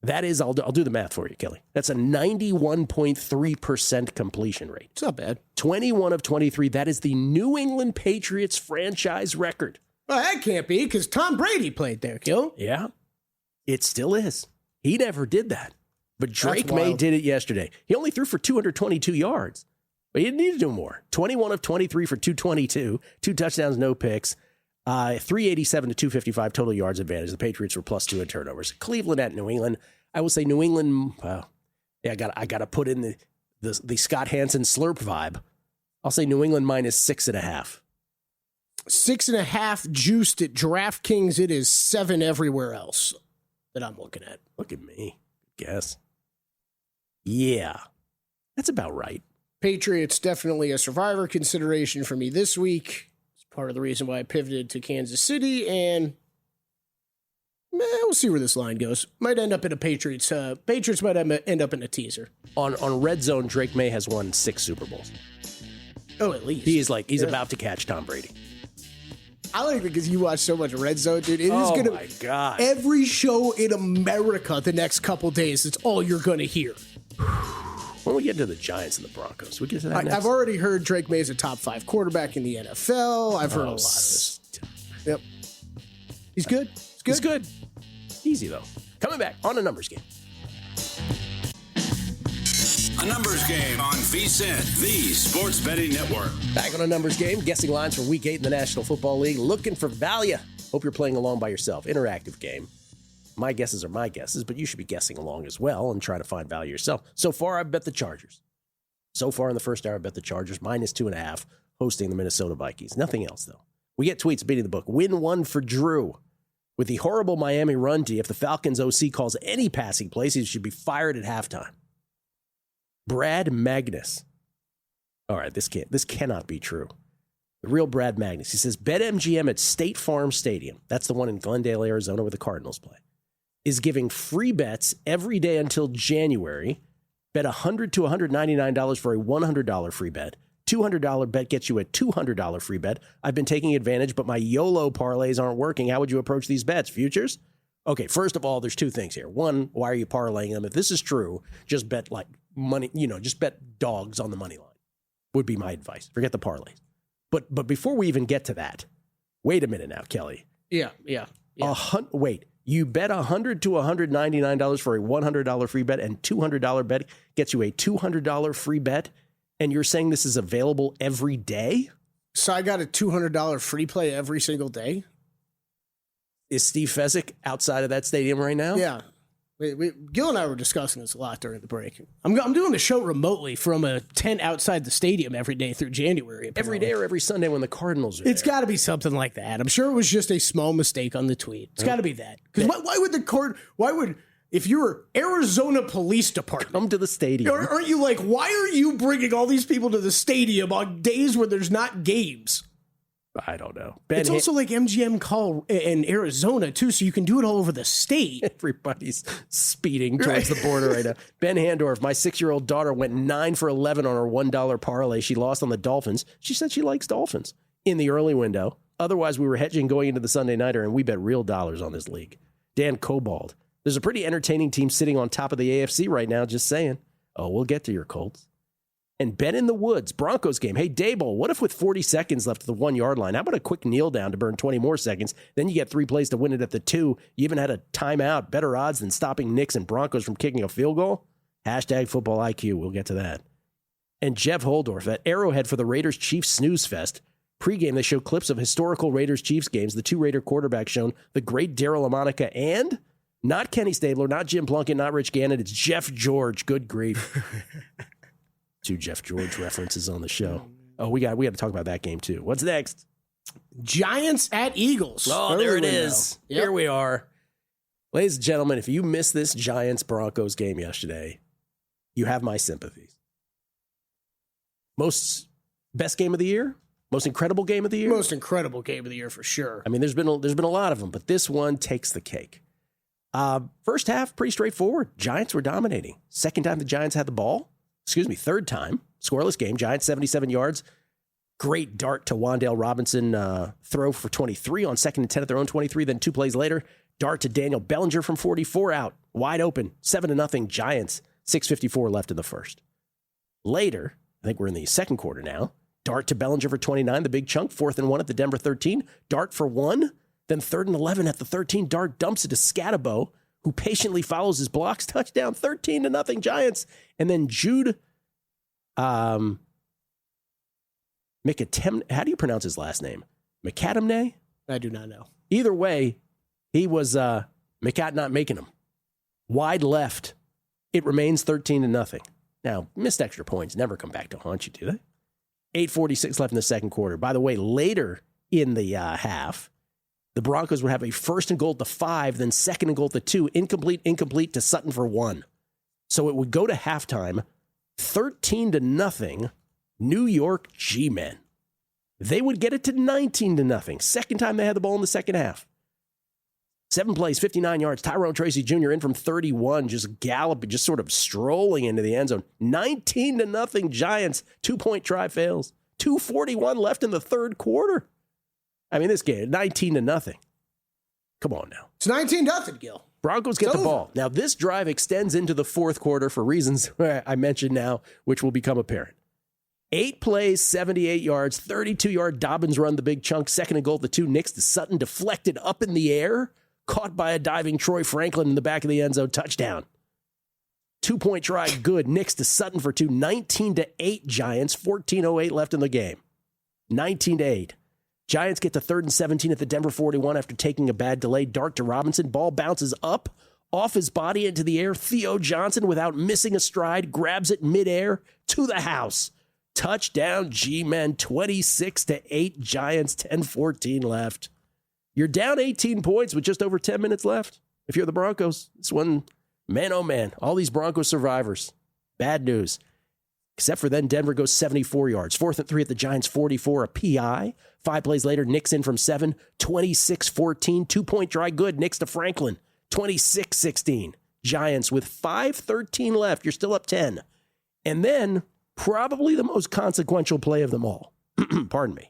That is, I'll do the math for you, Kelley. That's a 91.3% completion rate. It's not bad. 21 of 23. That is the New England Patriots franchise record. Well, that can't be because Tom Brady played there, Gill. Yeah, it still is. He never did that. But Drake May did it yesterday. He only threw for 222 yards. But he didn't need to do more. 21 of 23 for 222. 2 touchdowns, no picks. 387 to 255 total yards advantage. The Patriots were +2 in turnovers. Cleveland at New England. I will say New England. I got to put in the Scott Hansen slurp vibe. I'll say New England -6.5. 6.5 juiced at DraftKings. It is 7 everywhere else that I'm looking at. Look at me. Guess. Yeah, that's about right. Patriots definitely a survivor consideration for me this week. It's part of the reason why I pivoted to Kansas City, and we'll see where this line goes. Might end up in a Patriots. Patriots might end up in a teaser. On Red Zone, Drake May has won 6 Super Bowls. Oh, at least he's about to catch Tom Brady. I like it because you watch so much Red Zone, dude. It is gonna. Oh my God! Every show in America the next couple days, it's all you're gonna hear. When we get to the Giants and the Broncos, we get to that next. I've already heard Drake May is a top 5 quarterback in the NFL. I've heard a lot of this. Yep. He's good. He's good. Easy, though. Coming back on a numbers game. A numbers game on VSiN, the Sports Betting Network. Back on a numbers game, guessing lines for Week 8 in the National Football League. Looking for value. Hope you're playing along by yourself. Interactive game. My guesses are my guesses, but you should be guessing along as well and try to find value yourself. So far, I've bet the Chargers. So far in the first hour, I bet the Chargers -2.5, hosting the Minnesota Vikings. Nothing else, though. We get tweets beating the book. Win 1 for Drew. With the horrible Miami run D, if the Falcons OC calls any passing plays, he should be fired at halftime. Brad Magnus. All right, this cannot be true. The real Brad Magnus. He says, BetMGM at State Farm Stadium, that's the one in Glendale, Arizona, where the Cardinals play, is giving free bets every day until January. Bet $100 to $199 for a $100 free bet. $200 bet gets you a $200 free bet. I've been taking advantage, but my YOLO parlays aren't working. How would you approach these bets? Futures? Okay, first of all, there's 2 things here. One, why are you parlaying them? If this is true, just bet like money, just bet dogs on the money line would be my advice. Forget the parlays. But before we even get to that, wait a minute now, Kelley. Yeah. Wait. You bet $100 to $199 for a $100 free bet, and $200 bet gets you a $200 free bet, and you're saying this is available every day? So I got a $200 free play every single day? Is Steve Fezzik outside of that stadium right now? Yeah. Gill and I were discussing this a lot during the break. I'm doing the show remotely from a tent outside the stadium every day through January. Apparently. Every day or every Sunday when the Cardinals are It's got to be something like that. I'm sure it was just a small mistake on the tweet. It's got to be that. Because why would, if you were Arizona Police Department, come to the stadium? Aren't you like, why are you bringing all these people to the stadium on days where there's not games? I don't know. It's also like MGM call in Arizona, too, so you can do it all over the state. Everybody's speeding towards the border right now. Ben Handorf, my 6-year-old daughter went 9 for 11 on her $1 parlay. She lost on the Dolphins. She said she likes Dolphins in the early window. Otherwise, we were hedging going into the Sunday Nighter, and we bet real dollars on this league. Dan Cobald, there's a pretty entertaining team sitting on top of the AFC right now, just saying. Oh, we'll get to your Colts. And Ben in the Woods, Broncos game. Hey, Dable, what if with 40 seconds left at the 1-yard line, how about a quick kneel down to burn 20 more seconds? Then you get 3 plays to win it at the 2. You even had a timeout. Better odds than stopping Knicks and Broncos from kicking a field goal? Hashtag football IQ. We'll get to that. And Jeff Holdorf at Arrowhead for the Raiders-Chiefs Snooze Fest. Pre-game, they show clips of historical Raiders-Chiefs games. The 2 Raider quarterbacks shown, the great Darryl Lamonica and not Kenny Stabler, not Jim Plunkett, not Rich Gannon. It's Jeff George. Good grief. 2 Jeff George references on the show. Oh, we got to talk about that game too. What's next? Giants at Eagles. Oh, there it is. Yep. Here we are. Ladies and gentlemen, if you missed this Giants-Broncos game yesterday, you have my sympathies. Best game of the year? Most incredible game of the year? Most incredible game of the year for sure. I mean, there's been a lot of them, but this one takes the cake. First half, pretty straightforward. Giants were dominating. Second time the Giants had the ball. Third time. Scoreless game. Giants 77 yards. Great dart to Wan'Dale Robinson, throw for 23 on 2nd and 10 at their own 23. Then 2 plays later, dart to Daniel Bellinger from 44 out. Wide open. 7-0 Giants. 6:54 left in the first. Later, I think we're in the second quarter now. Dart to Bellinger for 29, the big chunk. 4th and 1 at the Denver 13. Dart for 1. Then 3rd and 11 at the 13. Dart dumps it to Scatabo, who patiently follows his blocks. Touchdown, 13-0 Giants. And then Jude Mikatemne, how do you pronounce his last name? Mikatemne? I do not know. Either way, he was Mikat not making him. Wide left. It remains 13-0. Now, missed extra points never come back to haunt you, do they? 8:46 left in the second quarter. By the way, later in the half, the Broncos would have a 1st and goal at the 5, then 2nd and goal at the 2, incomplete to Sutton for 1. So it would go to halftime, 13-0, New York G-Men. They would get it to 19-0. Second time they had the ball in the second half. 7 plays, 59 yards. Tyrone Tracy Jr. in from 31, just galloping, just sort of strolling into the end zone. 19-0 Giants. 2-point try fails. 2:41 left in the third quarter. I mean, this game, 19-0. Come on now. It's 19-0, Gill. Broncos get the ball. Now, this drive extends into the fourth quarter for reasons I mentioned now, which will become apparent. 8 plays, 78 yards, 32-yard Dobbins run, the big chunk. 2nd and goal at the 2. Nix to Sutton, deflected up in the air. Caught by a diving Troy Franklin in the back of the end zone. Touchdown. 2-point try, good. Nix to Sutton for 2. 19-8 Giants. 14:08 left in the game. 19-8. Giants get to 3rd and 17 at the Denver 41 after taking a bad delay. Dart to Robinson. Ball bounces up off his body into the air. Theo Johnson, without missing a stride, grabs it midair to the house. Touchdown, G-Men. 26-8 Giants. 10:14 left. You're down 18 points with just over 10 minutes left. If you're the Broncos, this one, man, oh man, all these Broncos survivors. Bad news. Except for then Denver goes 74 yards. 4th and 3 at the Giants 44, a PI. 5 plays later, Nix in from 7, 26-14. 2-point try, good. Nix to Franklin, 26-16. Giants with 5:13 left. You're still up 10. And then probably the most consequential play of them all. Pardon me.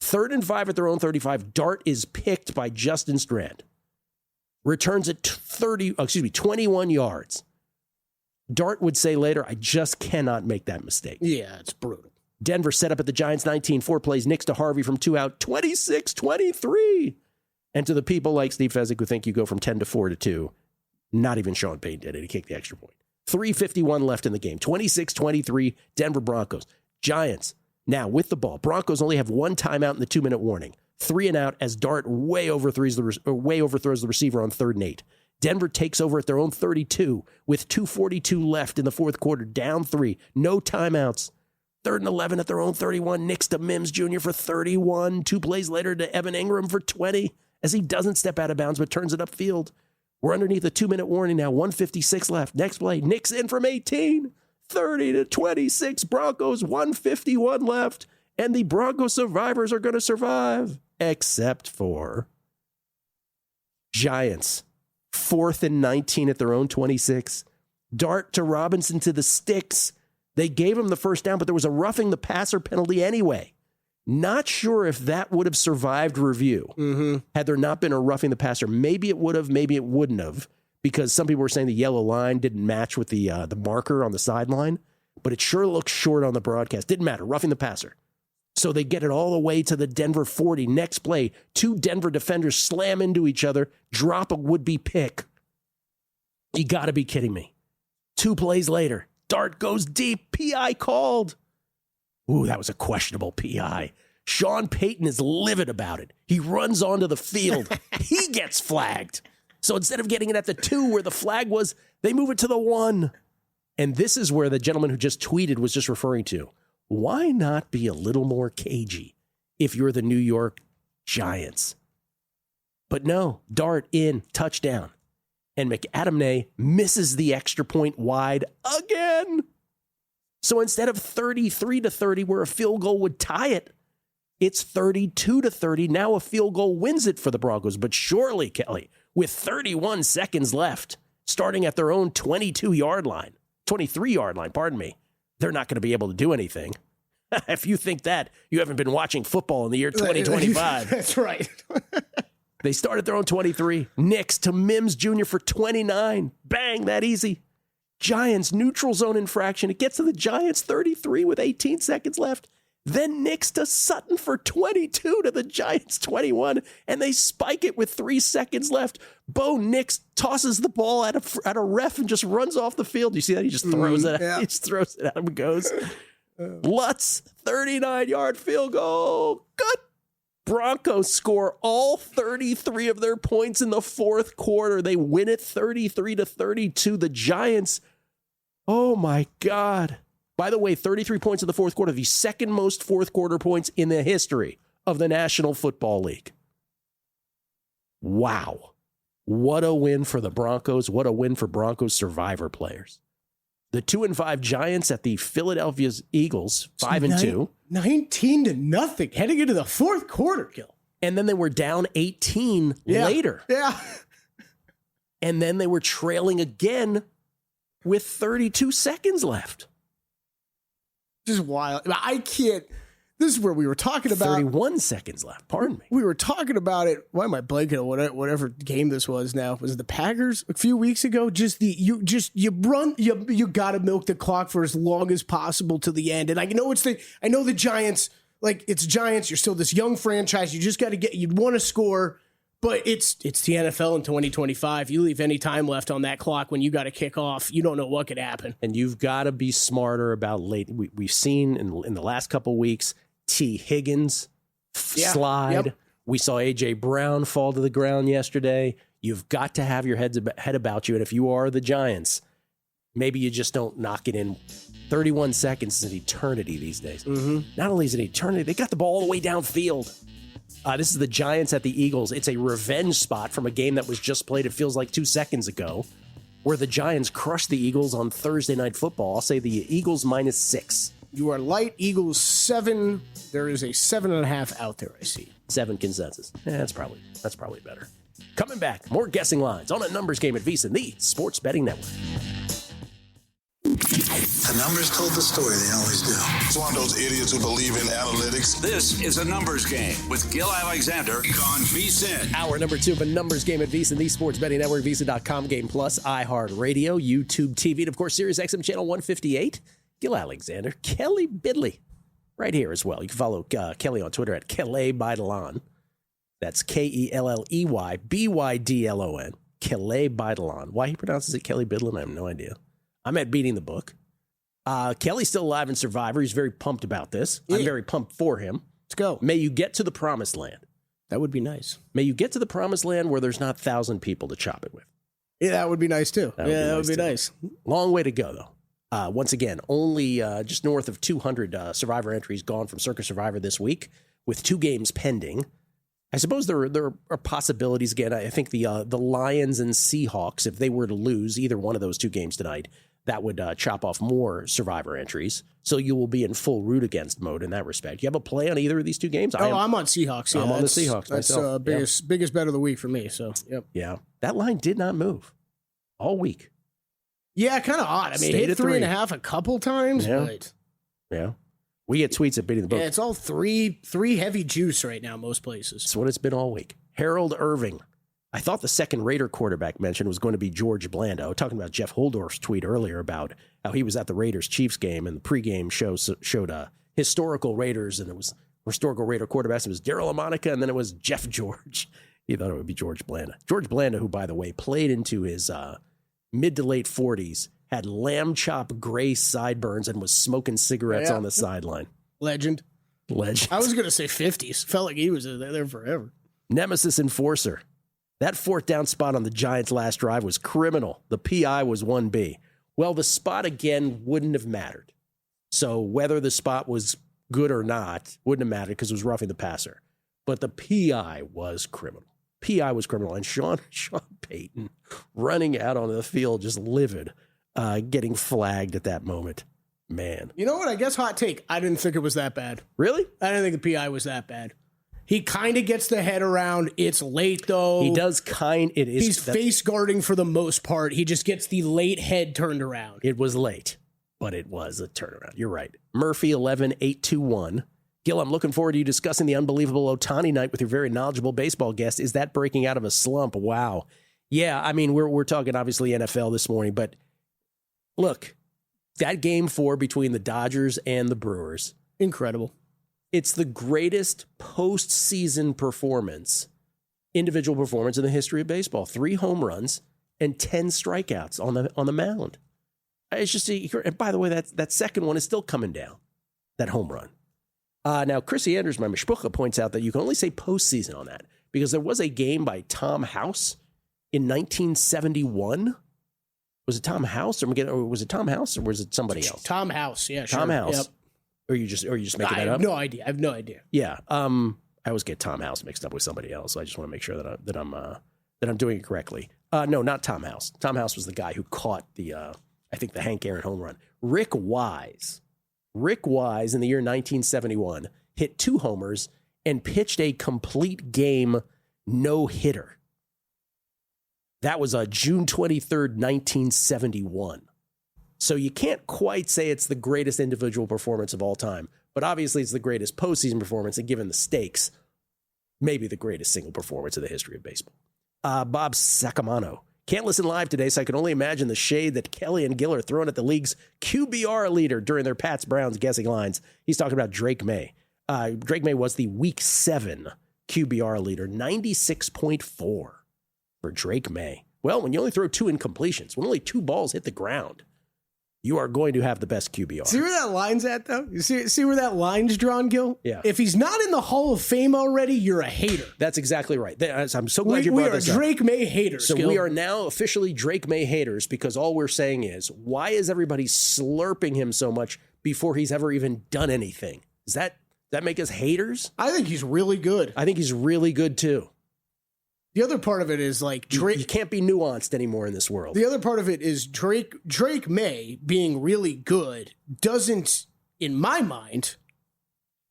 3rd and 5 at their own 35. Dart is picked by Justin Strand. Returns it 21 yards. Dart would say later, I just cannot make that mistake. Yeah, it's brutal. Denver set up at the Giants 19. 4 plays. Nix to Harvey from 2 out. 26-23. And to the people like Steve Fezzik who think you go from 10 to 4 to 2, not even Sean Payne did it. He kicked the extra point. 3:51 left in the game. 26-23 Denver Broncos. Giants now with the ball. Broncos only have 1 timeout in the 2-minute warning. 3 and out as Dart way overthrows the receiver on 3rd and 8. Denver takes over at their own 32 with 2:42 left in the fourth quarter. Down 3. No timeouts. 3rd and 11 at their own 31. Nix to Mims Jr. for 31. 2 plays later to Evan Ingram for 20 as he doesn't step out of bounds but turns it upfield. We're underneath a 2-minute warning now. 1:56 left. Next play. Nix in from 18. 30-26 Broncos, 1:51 left, and the Broncos survivors are going to survive, except for Giants. 4th and 19 at their own 26. Dart to Robinson to the sticks. They gave him the first down, but there was a roughing the passer penalty anyway. Not sure if that would have survived review had there not been a roughing the passer. Maybe it would have, maybe it wouldn't have. Because some people were saying the yellow line didn't match with the marker on the sideline, but it sure looks short on the broadcast. Didn't matter, roughing the passer. So they get it all the way to the Denver 40. Next play, 2 Denver defenders slam into each other, drop a would-be pick. You got to be kidding me. 2 plays later, Dart goes deep, PI called. Ooh, that was a questionable PI. Sean Payton is livid about it. He runs onto the field. He gets flagged. So instead of getting it at the 2 where the flag was, they move it to the 1. And this is where the gentleman who just tweeted was just referring to. Why not be a little more cagey if you're the New York Giants? But no, Dart in, touchdown. and McAdamnay misses the extra point wide again. So instead of 33-30, where a field goal would tie it, it's 32-30. Now a field goal wins it for the Broncos. But surely, Kelley, with 31 seconds left, starting at their own 23-yard line, pardon me, they're not going to be able to do anything. If you think that, you haven't been watching football in the year 2025. That's right. They start at their own 23. Nix to Mims Jr. for 29. Bang, that easy. Giants neutral zone infraction. It gets to the Giants 33 with 18 seconds left. Then Nix to Sutton for 22 to the Giants 21, and they spike it with 3 seconds left. Bo Nix tosses the ball at a ref and just runs off the field. You see that? He just throws it out. Yeah. He just throws it out and goes. Lutz, 39-yard field goal. Good. Broncos score all 33 of their points in the fourth quarter. They win it 33-32. The Giants, oh my God. By the way, 33 points in the fourth quarter, the second most fourth quarter points in the history of the National Football League. Wow. What a win for the Broncos. What a win for Broncos survivor players. The 2-5 Giants at the Philadelphia Eagles, 5-2. 19-0 heading into the fourth quarter, Gill. And then they were down 18 later. Yeah. And then they were trailing again with 32 seconds left. Just wild. I can't. This is where we were talking about 31 seconds left. Pardon me. We were talking about it. Why am I blanking on whatever game this was now? Was it the Packers a few weeks ago? You got to milk the clock for as long as possible to the end. And I know the Giants, like it's Giants. You're still this young franchise. You just got to you'd want to score, but it's the NFL in 2025. You leave any time left on that clock when you got to kick off. You don't know what could happen. And you've got to be smarter about late. We've seen in the last couple of weeks, T. Higgins slide. Yep. We saw A.J. Brown fall to the ground yesterday. You've got to have your head about you. And if you are the Giants, maybe you just don't knock it in. 31 seconds is an eternity these days. Mm-hmm. Not only is it an eternity, they got the ball all the way downfield. This is the Giants at the Eagles. It's a revenge spot from a game that was just played, it feels like 2 seconds ago, where the Giants crushed the Eagles on Thursday Night Football. I'll say the Eagles -6. You are light. Eagles 7. There is a 7.5 out there, I see. 7 consensus. That's probably better. Coming back, more guessing lines on a numbers game at VSiN, the Sports Betting Network. The numbers told the story, they always do. It's one of those idiots who believe in analytics. This is a numbers game with Gill Alexander on VSiN. Hour number 2 of a numbers game at VSiN, the Sports Betting Network, VSiN.com, Game Plus, iHeartRadio, YouTube TV, and of course, Sirius XM Channel 158. Gil Alexander, Kelley Bydlon, right here as well. You can follow Kelley on Twitter at Kelley Bydlon. That's Kelley Bydlon. Kelley Bydlon. Why he pronounces it Kelley Bydlon, I have no idea. I'm at beating the book. Kelley's still alive in Survivor. He's very pumped about this. I'm very pumped for him. Let's go. May you get to the promised land. That would be nice. May you get to the promised land where there's not 1,000 people to chop it with. Yeah, that would be nice too. That would be nice. Long way to go, though. Once again, only just north of 200 Survivor entries gone from Circus Survivor this week, with 2 games pending. I suppose there are possibilities again. I think the Lions and Seahawks, if they were to lose either one of those 2 games tonight, that would chop off more Survivor entries. So you will be in full root against mode in that respect. You have a play on either of these 2 games? I'm on Seahawks. Yeah, I'm on the Seahawks myself. That's biggest bet of the week for me. So, yep. Yeah, that line did not move all week. Yeah, kind of odd. I mean, it hit 3.5 a couple times, but yeah, we get tweets at Beating the Book. Yeah, it's all three heavy juice right now, most places. That's what it's been all week. Harold Irving. I thought the second Raider quarterback mentioned was going to be George Blando. Talking about Jeff Holdorf's tweet earlier about how he was at the Raiders-Chiefs game, and the pregame show showed historical Raiders, and it was historical Raider quarterbacks. It was Darryl Lamonica, and then it was Jeff George. He thought it would be George Blanda. George Blanda, who, by the way, played into his mid to late 40s, had lamb chop gray sideburns, and was smoking cigarettes on the sideline. Legend. Legend. I was going to say 50s. Felt like he was there forever. Nemesis Enforcer. That 4th down spot on the Giants' last drive was criminal. The PI was 1B. Well, the spot again wouldn't have mattered. So whether the spot was good or not wouldn't have mattered because it was roughing the passer. But the PI was criminal. PI was criminal. And Sean Payton running out onto the field just livid, getting flagged at that moment. Man. You know what? I guess hot take. I didn't think it was that bad. Really? I didn't think the PI was that bad. He kind of gets the head around. It's late, though. He does it is. He's face guarding for the most part. He just gets the late head turned around. It was late, but it was a turnaround. You're right. Murphy 11-821. Gill, I'm looking forward to you discussing the unbelievable Ohtani night with your very knowledgeable baseball guest. Is that breaking out of a slump? Wow. Yeah, I mean, we're talking obviously NFL this morning, but look, that game 4 between the Dodgers and the Brewers. Incredible. It's the greatest postseason individual performance in the history of baseball. 3 home runs and 10 strikeouts on the mound. It's just, and by the way, that second one is still coming down, that home run. Now, Chrissy Anders, my mishpucha, points out that you can only say postseason on that because there was a game by Tom House in 1971. Was it Tom House, or was it Tom House, or was it somebody else? Tom House, yeah, sure. Tom House. Yep. Or are you just making that up? I have no idea. I have no idea. Yeah. I always get Tom House mixed up with somebody else, so I just want to make sure that I'm doing it correctly. No, not Tom House. Tom House was the guy who caught the Hank Aaron home run. Rick Wise in the year 1971 hit 2 homers and pitched a complete game no-hitter. That was June 23rd, 1971. So you can't quite say it's the greatest individual performance of all time, but obviously it's the greatest postseason performance, and given the stakes, maybe the greatest single performance in the history of baseball. Bob Sacamano. Can't listen live today, so I can only imagine the shade that Kelley and Gill are throwing at the league's QBR leader during their Pats Browns guessing lines. He's talking about Drake May. Drake May was the Week 7 QBR leader, 96.4 for Drake May. Well, when you only throw 2 incompletions, when only 2 balls hit the ground, you are going to have the best QBR. See where that line's at, though? You see where that line's drawn, Gil? Yeah. If he's not in the Hall of Fame already, you're a hater. That's exactly right. I'm so glad you brought this up. We are Drake May haters, So Gil. we are now officially Drake May haters because all we're saying is, why is everybody slurping him so much before he's ever even done anything? Does that make us haters? I think he's really good. I think he's really good, too. The other part of it is like Drake. You can't be nuanced anymore in this world. The other part of it is Drake May being really good doesn't, in my mind,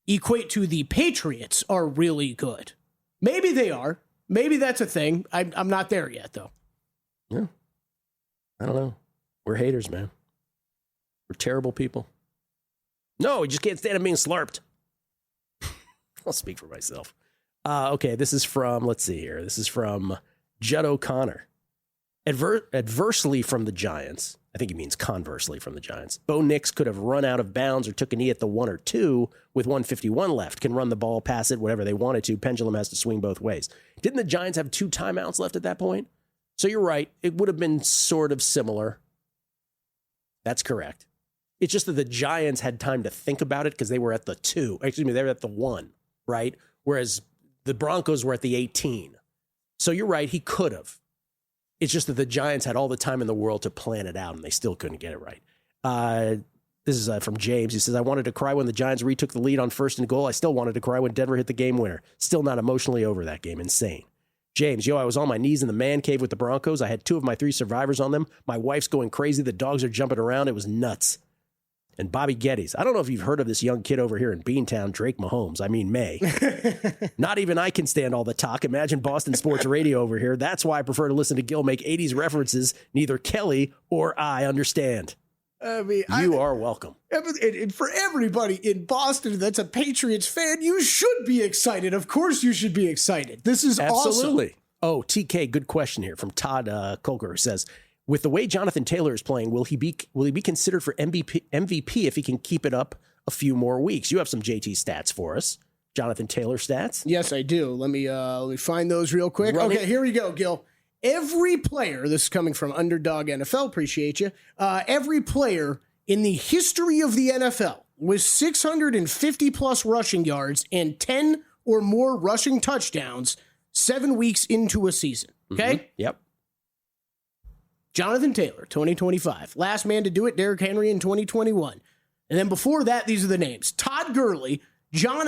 equate to the Patriots are really good. Maybe they are. Maybe that's a thing. I'm not there yet, though. Yeah. I don't know. We're haters, man. We're terrible people. No, we just can't stand him being slurped. I'll speak for myself. Okay, this is from, let's see here. This is from Judd O'Connor. Adversely from the Giants, I think he means conversely from the Giants, Bo Nix could have run out of bounds or took a knee at the 1 or 2 with 1:51 left, can run the ball, pass it, whatever they wanted to. Pendulum has to swing both ways. Didn't the Giants have 2 timeouts left at that point? So you're right. It would have been sort of similar. That's correct. It's just that the Giants had time to think about it because they were at the 2. Excuse me, they were at the 1, right? Whereas the Broncos were at the 18. So you're right, he could have. It's just that the Giants had all the time in the world to plan it out, and they still couldn't get it right. This is from James. He says, I wanted to cry when the Giants retook the lead on 1st and goal. I still wanted to cry when Denver hit the game winner. Still not emotionally over that game. Insane. James, I was on my knees in the man cave with the Broncos. I had 2 of my 3 survivors on them. My wife's going crazy. The dogs are jumping around. It was nuts. And Bobby Geddes. I don't know if you've heard of this young kid over here in Beantown, Drake Mahomes. I mean, May. Not even I can stand all the talk. Imagine Boston sports radio over here. That's why I prefer to listen to Gill make 80s references. Neither Kelley or I understand. I mean, you are welcome. And for everybody in Boston that's a Patriots fan, you should be excited. Of course you should be excited. This is Absolutely. Awesome. Oh, TK, good question here from Todd Colker, who says, with the way Jonathan Taylor is playing, will he be considered for MVP if he can keep it up a few more weeks? You have some JT stats for us. Jonathan Taylor stats? Yes, I do. Let me find those real quick. Okay, here we go, Gil. Every player, this is coming from Underdog NFL, appreciate you. Every player in the history of the NFL with 650 plus rushing yards and 10 or more rushing touchdowns 7 weeks into a season. Okay? Mm-hmm. Yep. Jonathan Taylor, 2025. Last man to do it, Derrick Henry in 2021. And then before that, these are the names. Todd Gurley, Sean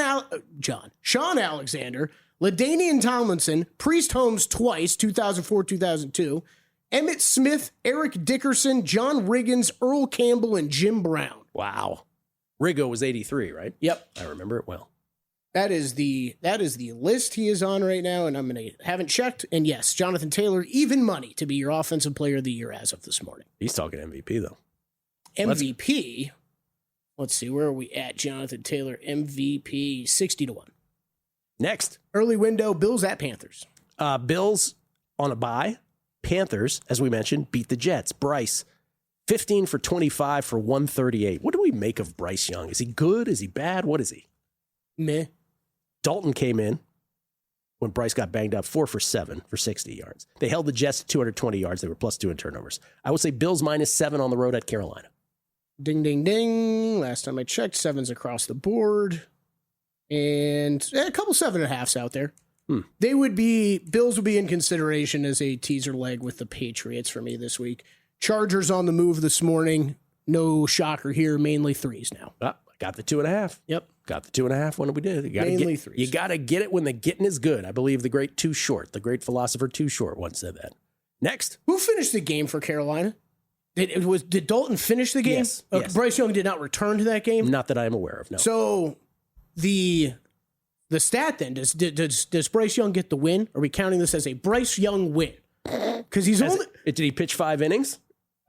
Alexander, LaDainian Tomlinson, Priest Holmes twice, 2004, 2002, Emmitt Smith, Eric Dickerson, John Riggins, Earl Campbell, and Jim Brown. Wow. Riggo was 83, right? Yep. I remember it well. That is the list he is on right now, and haven't checked. And yes, Jonathan Taylor, even money to be your offensive player of the year as of this morning. He's talking MVP, though. MVP? Let's see, where are we at? Jonathan Taylor, MVP, 60-1. Next. Early window, Bills at Panthers. Bills on a bye. Panthers, as we mentioned, beat the Jets. Bryce, 15 for 25 for 138. What do we make of Bryce Young? Is he good? Is he bad? What is he? Meh. Dalton came in when Bryce got banged up, 4 for 7 for 60 yards. They held the Jets to 220 yards. They were +2 in turnovers. I would say Bills -7 on the road at Carolina. Ding, ding, ding. Last time I checked, 7s across the board. And a couple 7.5s out there. Bills would be in consideration as a teaser leg with the Patriots for me this week. Chargers on the move this morning. No shocker here, mainly 3s now. I got the 2.5. Yep. Got the 2.5 when we did. Mainly 3s. You got to get it when the getting is good. I believe the great Too Short, the great philosopher Too Short once said that. Next. Who finished the game for Carolina? Did Dalton finish the game? Yes. Yes. Bryce Young did not return to that game? Not that I am aware of, no. So the stat then, does Bryce Young get the win? Are we counting this as a Bryce Young win? Because he's only... Did he pitch 5 innings?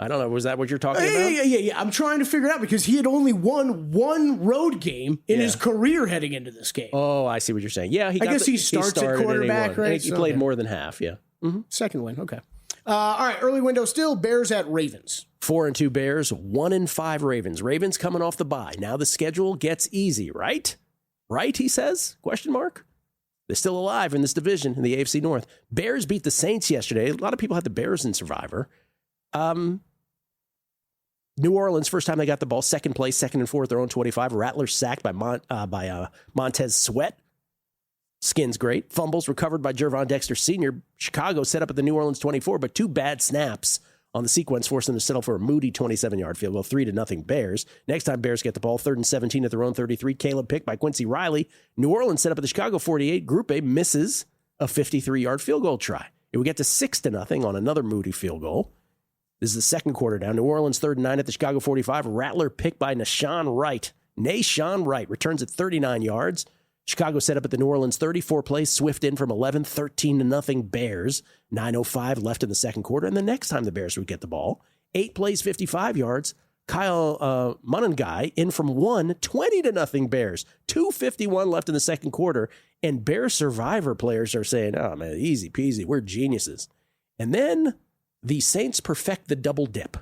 I don't know. Was that what you're talking about? Yeah. I'm trying to figure it out because he had only won one road game in his career heading into this game. Oh, I see what you're saying. Yeah, he starts at quarterback, right? I think he played more than half, yeah. Mm-hmm. Second win, okay. All right, early window still, Bears at Ravens. 4-2 Bears, 1-5 Ravens. Ravens coming off the bye. Now the schedule gets easy, right? Right, he says? Question mark. They're still alive in this division in the AFC North. Bears beat the Saints yesterday. A lot of people had the Bears in Survivor. New Orleans, first time they got the ball, second place, 2nd and 4 at their own 25. Rattler sacked by Montez Sweat. Skins great. Fumbles recovered by Jervon Dexter Sr. Chicago set up at the New Orleans 24, but 2 bad snaps on the sequence forced them to settle for a moody 27-yard field goal, 3-0 Bears. Next time Bears get the ball, 3rd and 17 at their own 33. Caleb picked by Quincy Riley. New Orleans set up at the Chicago 48. Group A misses a 53-yard field goal try. It would get to 6-0 on another moody field goal. This is the second quarter down. New Orleans 3rd and 9 at the Chicago 45. Rattler picked by Nashawn Wright. Nashawn Wright returns at 39 yards. Chicago set up at the New Orleans 34 plays. Swift in from 11, 13-0 Bears. 9:05 left in the second quarter. And the next time the Bears would get the ball, 8 plays, 55 yards. Kyle Monangai in from 1, 20-0 Bears. 2:51 left in the second quarter. And Bears Survivor players are saying, oh, man, easy peasy. We're geniuses. And then the Saints perfect the double dip.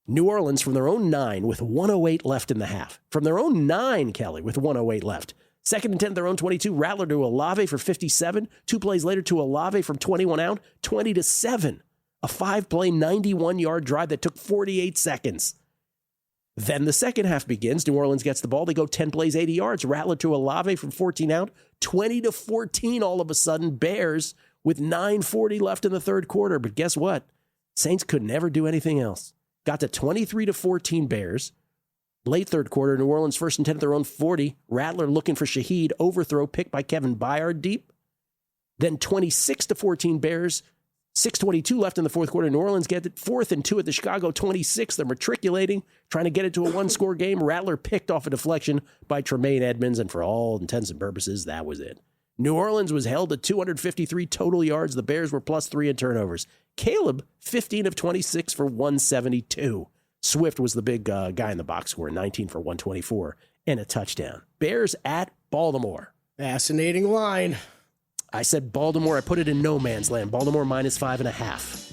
New Orleans from their own 9 with 1:08 left in the half. From their own 9, Kelley, with 1:08 left. 2nd and 10 their own 22. Rattler to Olave for 57. 2 plays later to Olave from 21 out, 20-7. A 5-play, 91-yard drive that took 48 seconds. Then the second half begins. New Orleans gets the ball. They go 10 plays, 80 yards. Rattler to Olave from 14 out, 20-14 all of a sudden. Bears with 9:40 left in the third quarter. But guess what? Saints could never do anything else. Got to 23-14 Bears. Late third quarter, New Orleans 1st and 10 at their own 40. Rattler looking for Shaheed. Overthrow picked by Kevin Byard deep. Then 26-14 Bears. 6:22 left in the fourth quarter. New Orleans get it 4th and 2 at the Chicago 26. They're matriculating, trying to get it to a 1-score game. Rattler picked off a deflection by Tremaine Edmonds, and for all intents and purposes, that was it. New Orleans was held to 253 total yards. The Bears were +3 in turnovers. Caleb, 15 of 26 for 172. Swift was the big guy in the box score, 19 for 124 and a touchdown. Bears at Baltimore. Fascinating line. I said Baltimore. I put it in no man's land. Baltimore -5.5.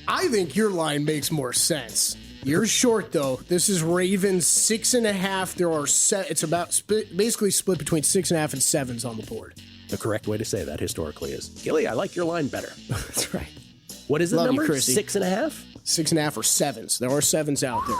I think your line makes more sense. You're short, though. This is Ravens 6.5. There are it's about basically split between 6.5 and 7s on the board. The correct way to say that historically is, Gilly, I like your line better. That's right. What is the Love number? you, Chrissy. 6.5? 6.5 or 7s. There are 7s out there.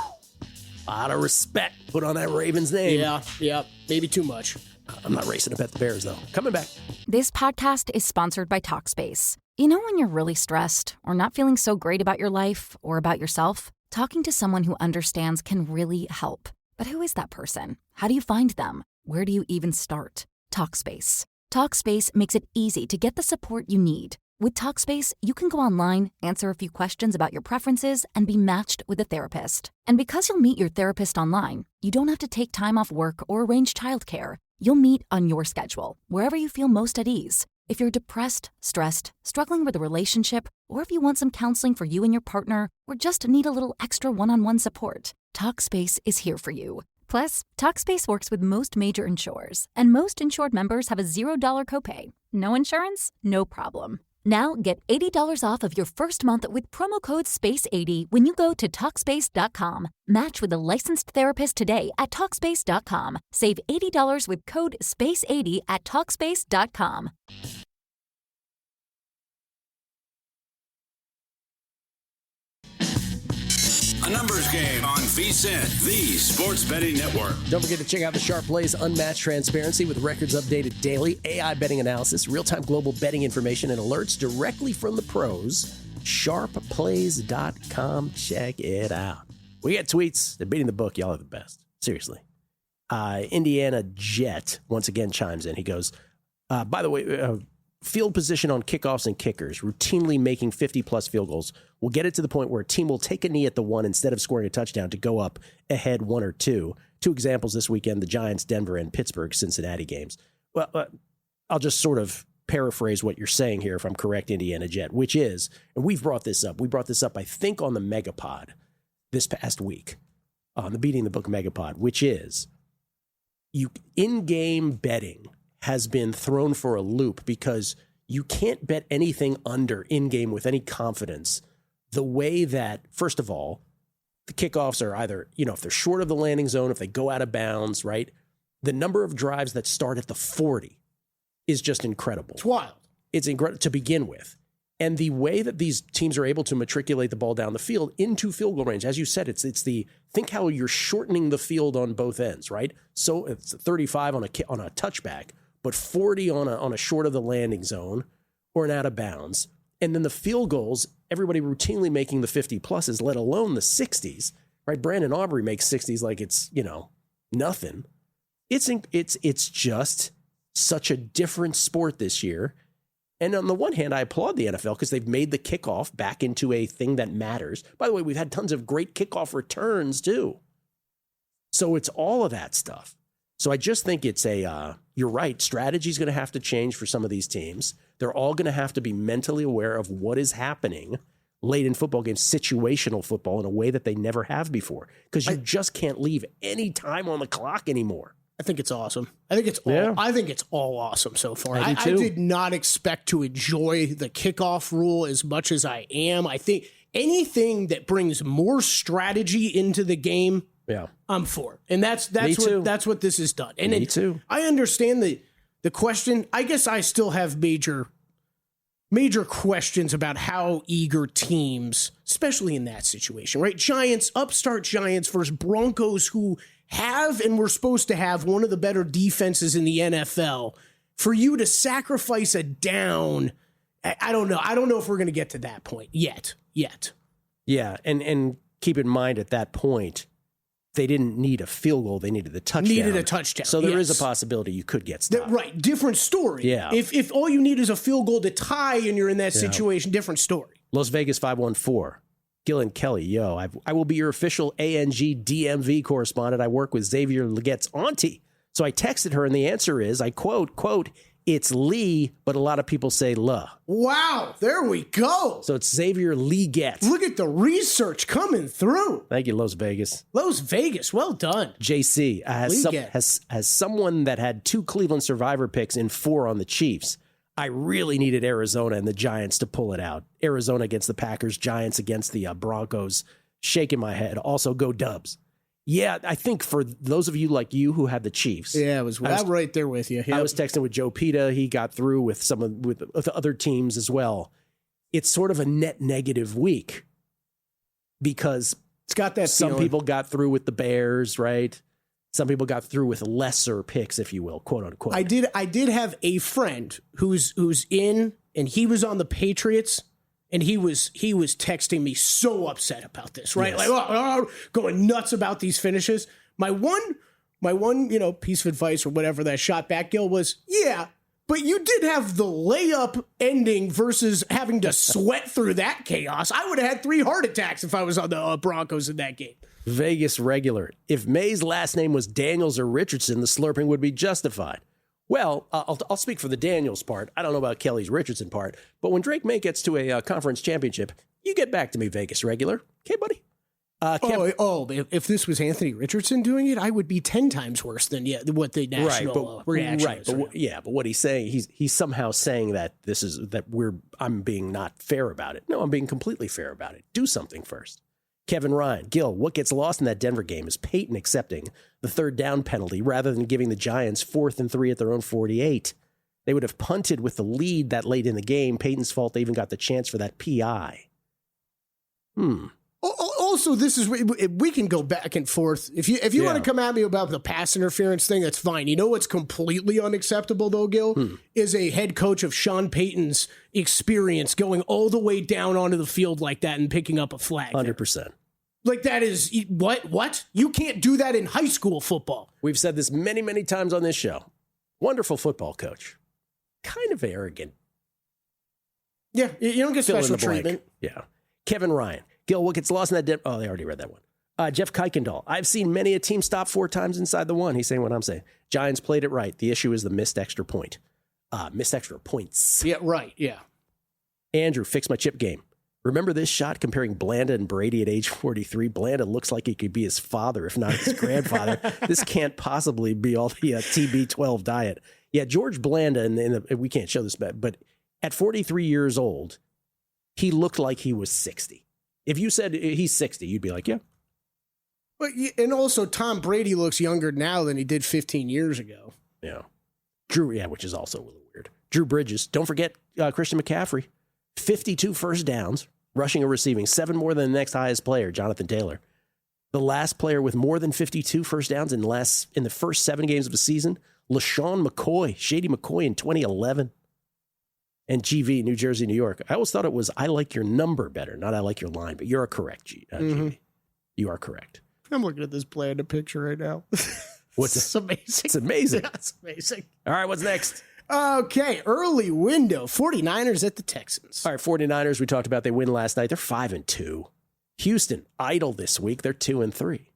A lot of respect put on that Ravens name. Yeah. Maybe too much. I'm not racing to bet the Bears, though. Coming back. This podcast is sponsored by Talkspace. You know when you're really stressed or not feeling so great about your life or about yourself? Talking to someone who understands can really help. But who is that person? How do you find them? Where do you even start? Talkspace. Talkspace makes it easy to get the support you need. With Talkspace, you can go online, answer a few questions about your preferences, and be matched with a therapist. And because you'll meet your therapist online, you don't have to take time off work or arrange childcare. You'll meet on your schedule, wherever you feel most at ease. If you're depressed, stressed, struggling with a relationship, or if you want some counseling for you and your partner, or just need a little extra one-on-one support, Talkspace is here for you. Plus, Talkspace works with most major insurers, and most insured members have a $0 copay. No insurance? No problem. Now get $80 off of your first month with promo code SPACE80 when you go to Talkspace.com. Match with a licensed therapist today at Talkspace.com. Save $80 with code SPACE80 at Talkspace.com. A numbers game on VSiN, the Sports Betting Network. Don't forget to check out the Sharp Plays Unmatched Transparency with records updated daily, AI betting analysis, real-time global betting information, and alerts directly from the pros. SharpPlays.com. Check it out. We get tweets. They're beating the book. Y'all are the best. Seriously. Indiana Jet once again chimes in. He goes, by the way, field position on kickoffs and kickers, routinely making 50-plus field goals, will get it to the point where a team will take a knee at the one instead of scoring a touchdown to go up ahead 1 or 2. 2 examples this weekend, the Giants, Denver, and Pittsburgh, Cincinnati games. Well, I'll just sort of paraphrase what you're saying here, if I'm correct, Indiana Jet, which is, and we've brought this up. We brought this up, I think, on the Megapod this past week, on the Beating the Book Megapod, which is in-game betting has been thrown for a loop because you can't bet anything under in-game with any confidence the way that, first of all, the kickoffs are either, if they're short of the landing zone, if they go out of bounds, right? The number of drives that start at the 40 is just incredible. It's wild. It's incredible to begin with. And the way that these teams are able to matriculate the ball down the field into field goal range, as you said, it's think how you're shortening the field on both ends, right? So it's 35 on a touchback, but 40 on a short of the landing zone or an out of bounds. And then the field goals, everybody routinely making the 50 pluses, let alone the 60s, right? Brandon Aubrey makes 60s like it's, nothing. It's just such a different sport this year. And on the one hand, I applaud the NFL because they've made the kickoff back into a thing that matters. By the way, we've had tons of great kickoff returns too. So it's all of that stuff. So I just think it's you're right, strategy's going to have to change for some of these teams. They're all going to have to be mentally aware of what is happening late in football games, situational football, in a way that they never have before, because you just can't leave any time on the clock anymore. I think it's awesome. I think it's all awesome so far. I did not expect to enjoy the kickoff rule as much as I am. I think anything that brings more strategy into the game, I'm for. And that's what this has done. And Me too. I understand the question. I guess I still have major questions about how eager teams, especially in that situation, right? Upstart Giants versus Broncos, who have and were supposed to have one of the better defenses in the NFL. For you to sacrifice a down, I don't know. I don't know if we're going to get to that point yet. Yeah, and keep in mind at that point, they didn't need a field goal. They needed a touchdown. So there is a possibility you could get stopped. Right. Different story. Yeah. If all you need is a field goal to tie and you're in that situation, different story. Las Vegas 514. Gill and Kelley, I will be your official ANG DMV correspondent. I work with Xavier Legette's auntie. So I texted her, and the answer is, I quote, it's Lee, but a lot of people say La. Wow, there we go. So it's Xavier Legette. Look at the research coming through. Thank you, Las Vegas. Las Vegas, well done. JC has someone that had 2 Cleveland Survivor picks and 4 on the Chiefs. I really needed Arizona and the Giants to pull it out. Arizona against the Packers, Giants against the Broncos. Shaking my head. Also, go Dubs. Yeah, I think for those of you like you who had the Chiefs. Yeah, I was right there with you. Yep. I was texting with Joe Pita. He got through with with other teams as well. It's sort of a net negative week because it's got that some people got through with the Bears, right? Some people got through with lesser picks, if you will, quote unquote. I did have a friend who's in, and he was on the Patriots, and he was texting me so upset about this, right? Yes. Like going nuts about these finishes. My one piece of advice or whatever that I shot back, Gill, was, But you did have the layup ending versus having to sweat through that chaos. I would have had 3 heart attacks if I was on the Broncos in that game. Vegas regular. If May's last name was Daniels or Richardson, the slurping would be justified. Well, I'll speak for the Daniels part. I don't know about Kelly's Richardson part. But when Drake May gets to a conference championship, you get back to me, Vegas regular. Okay, buddy? If this was Anthony Richardson doing it, I would be 10 times worse than what the national reaction is. But what he's saying, he's somehow saying that I'm being not fair about it. No, I'm being completely fair about it. Do something first. Kevin Ryan, Gill, what gets lost in that Denver game is Peyton accepting the 3rd down penalty rather than giving the Giants 4th and 3 at their own 48. They would have punted with the lead that late in the game. Peyton's fault they even got the chance for that PI. Also, this is we can go back and forth. If you want to come at me about the pass interference thing, that's fine. You know what's completely unacceptable though, Gill, is a head coach of Sean Payton's experience going all the way down onto the field like that and picking up a flag. 100%. Like that is what? You can't do that in high school football. We've said this many, many times on this show. Wonderful football coach. Kind of arrogant. Yeah, you don't get special treatment. Yeah. Kevin Ryan. Gill, what gets lost in that? They already read that one. Jeff Kuykendall. I've seen many a team stop 4 times inside the 1. He's saying what I'm saying. Giants played it right. The issue is the missed extra point. Missed extra points. Yeah, right. Yeah. Andrew, fix my chip game. Remember this shot comparing Blanda and Brady at age 43? Blanda looks like he could be his father, if not his grandfather. This can't possibly be all the TB12 diet. Yeah, George Blanda, and we can't show this, but at 43 years old, he looked like he was 60. If you said he's 60, you'd be like, yeah. But and also Tom Brady looks younger now than he did 15 years ago. Yeah. Drew, which is also a little weird. Drew Bridges. Don't forget Christian McCaffrey. 52 first downs, rushing or receiving, 7 more than the next highest player, Jonathan Taylor. The last player with more than 52 first downs in the first 7 games of the season, LaShawn McCoy, Shady McCoy in 2011. And GV, New Jersey, New York. I always thought it was I like your number better, not I like your line, but you're correct, GV. You are correct. I'm looking at this Blanda picture right now. It's amazing. It's amazing. Yeah, it's amazing. All right, what's next? Okay, early window. 49ers at the Texans. All right, 49ers, we talked about, they win last night. They're 5-2. Houston, idle this week. They're 2-3.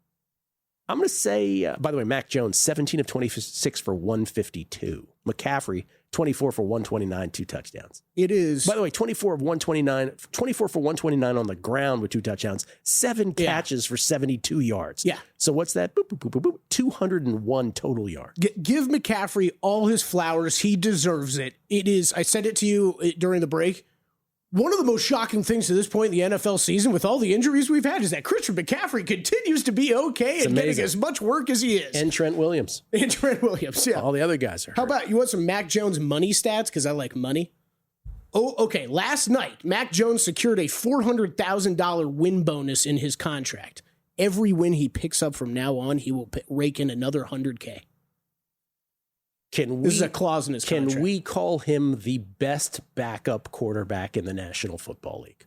I'm going to say, by the way, Mac Jones, 17 of 26 for 152. McCaffrey, 24 for 129, 2 touchdowns. It is. By the way, 24 for 129 on the ground with 2 touchdowns, 7 catches for 72 yards. Yeah. So what's that? Boop, boop, boop, boop, boop. 201 total yards. Give McCaffrey all his flowers. He deserves it. It is, I said it to you during the break, one of the most shocking things to this point in the NFL season with all the injuries we've had is that Christian McCaffrey continues to be okay and getting as much work as he is. And Trent Williams. Yeah. All the other guys are hurt. How about, you want some Mac Jones money stats? Because I like money. Oh, okay. Last night, Mac Jones secured a $400,000 win bonus in his contract. Every win he picks up from now on, he will rake in another $100K. This is a clause in his contract. Can we call him the best backup quarterback in the National Football League?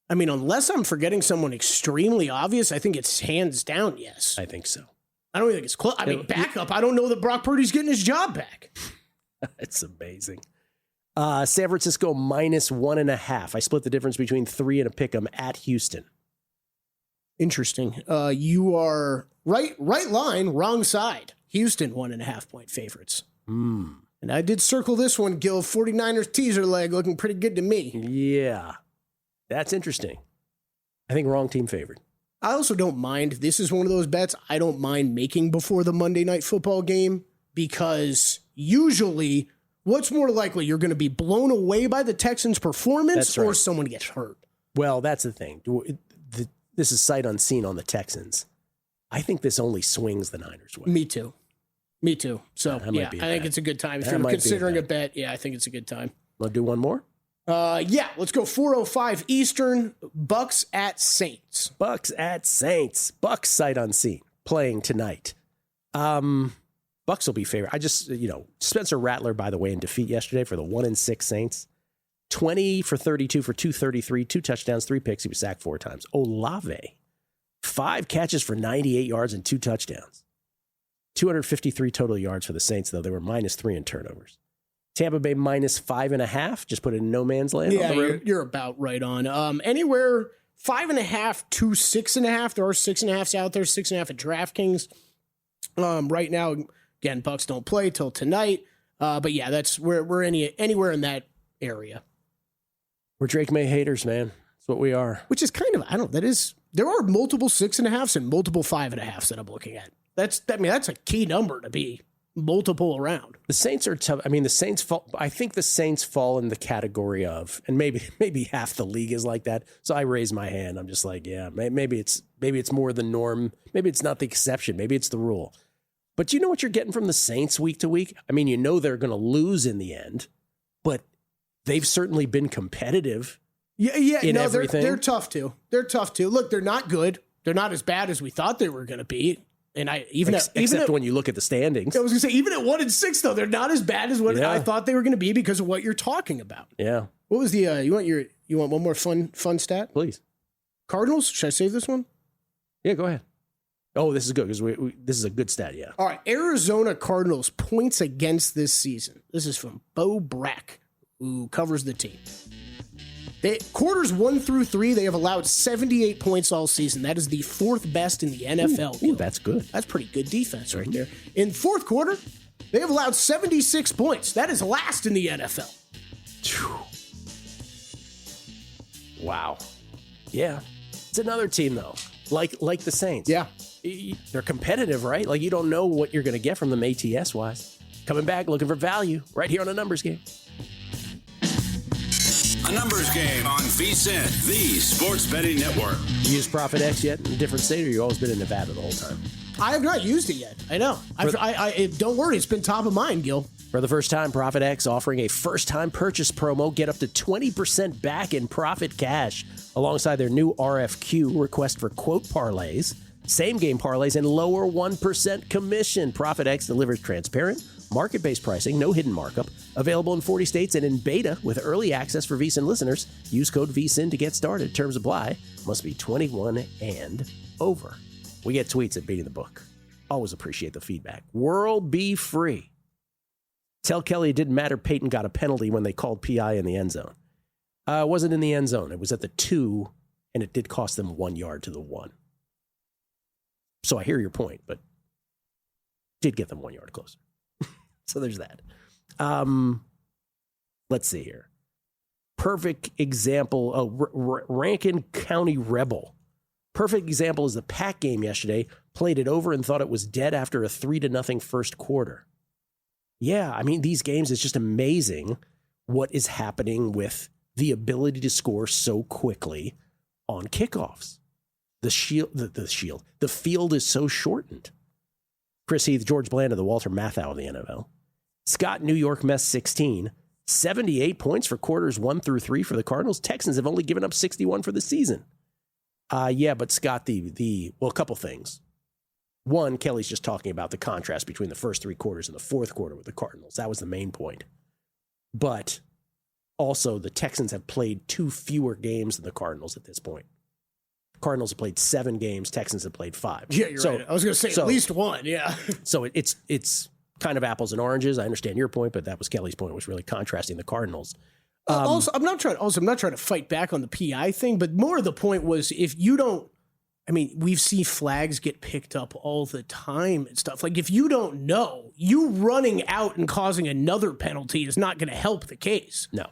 I mean, unless I'm forgetting someone extremely obvious, I think it's hands down yes. I think so. I don't think it's close. I mean, backup, I don't know that Brock Purdy's getting his job back. It's amazing. San Francisco -1.5. I split the difference between 3 and a pick'em at Houston. Interesting. You are right line, wrong side. Houston 1.5 point favorites. And I did circle this one, Gill. 49ers teaser leg looking pretty good to me. Yeah. That's interesting. I think wrong team favored. I also don't mind. This is one of those bets I don't mind making before the Monday Night Football game because usually what's more likely? You're going to be blown away by the Texans' performance or someone gets hurt. Well, that's the thing. This is sight unseen on the Texans. I think this only swings the Niners' way. Me too. So, I think it's a good time. If you're considering a bet, I think it's a good time. Want to do one more? Let's go 4:05 Eastern, Bucks at Saints. Bucks sight unseen, playing tonight. Bucks will be favored. Spencer Rattler, by the way, in defeat yesterday for the 1-6 Saints. 20 for 32 for 233, 2 touchdowns, 3 picks. He was sacked 4 times. Olave, 5 catches for 98 yards and 2 touchdowns. 253 total yards for the Saints, though. They were -3 in turnovers. Tampa Bay minus 5.5. Just put it in no man's land. Yeah, on the road. you're about right on. Anywhere 5.5 to 6.5. There are 6.5s out there. 6.5 at DraftKings. Right now, again, Bucks don't play till tonight. But yeah, that's we're anywhere in that area. We're Drake May haters, man. That's what we are. Which is kind of, I don't know, there are multiple 6.5s and multiple 5.5s that I'm looking at. That's a key number to be multiple around. The Saints are tough. I mean, I think the Saints fall in the category of, and maybe half the league is like that. So I raise my hand. I'm just like, yeah, maybe it's more the norm. Maybe it's not the exception. Maybe it's the rule. But you know what you're getting from the Saints week to week? I mean, you know they're going to lose in the end, but they've certainly been competitive. Yeah, in everything. They're tough too. Look, they're not good. They're not as bad as we thought they were going to be. And except when you look at the standings. I was going to say, even at 1-6, though, they're not as bad as what I thought they were going to be because of what you're talking about. Yeah. What was the you want one more fun stat? Please. Cardinals? Should I save this one? Yeah, go ahead. Oh, this is good because this is a good stat, yeah. All right, Arizona Cardinals points against this season. This is from Bo Brack, who covers the team. Quarters 1 through 3, they have allowed 78 points all season. That is the 4th best in the NFL. Ooh, that's good. That's pretty good defense right there. In fourth quarter, they have allowed 76 points. That is last in the NFL. Wow. Yeah. It's another team, though, like the Saints. Yeah. They're competitive, right? Like, you don't know what you're going to get from them ATS-wise. Coming back, looking for value, right here on A Numbers Game. A Numbers Game on VSiN, the Sports Betting Network. You use Profit X yet in a different state, or you always been in Nevada the whole time? I have not used it yet. I know. Don't worry, it's been top of mind, Gill. For the first time, Profit X offering a first-time purchase promo. Get up to 20% back in profit cash alongside their new RFQ, request for quote parlays, same-game parlays, and lower 1% commission. Profit X delivers transparent, market-based pricing, no hidden markup. Available in 40 states and in beta with early access for VSiN listeners. Use code VSiN to get started. Terms apply. Must be 21 and over. We get tweets at Beating the Book. Always appreciate the feedback. World be free. Tell Kelley it didn't matter. Peyton got a penalty when they called PI in the end zone. It wasn't in the end zone. It was at the 2, and it did cost them 1 yard to the 1. So I hear your point, but did get them 1 yard closer. So there's that. Let's see here. Perfect example. Rankin County Rebel. Perfect example is the Pack game yesterday. Played it over and thought it was dead after a 3-0 first quarter. Yeah, I mean, these games, it's just amazing what is happening with the ability to score so quickly on kickoffs. The field is so shortened. Chris Heath, George Blanda, the Walter Matthau of the NFL. Scott, New York Mess 16, 78 points for quarters 1 through 3 for the Cardinals. Texans have only given up 61 for the season. Yeah, but Scott, a couple things. One, Kelly's just talking about the contrast between the first 3 quarters and the fourth quarter with the Cardinals. That was the main point. But also, the Texans have played 2 fewer games than the Cardinals at this point. Cardinals have played 7 games. Texans have played 5. Yeah, you're right. I was going to say at least 1. Yeah. So it's kind of apples and oranges. I understand your point, but that was Kelly's point, was really contrasting the Cardinals. Also, I'm not trying to fight back on the PI thing, but more of the point was if you don't. I mean, we've seen flags get picked up all the time and stuff. Like, if you don't know, you running out and causing another penalty is not going to help the case. No.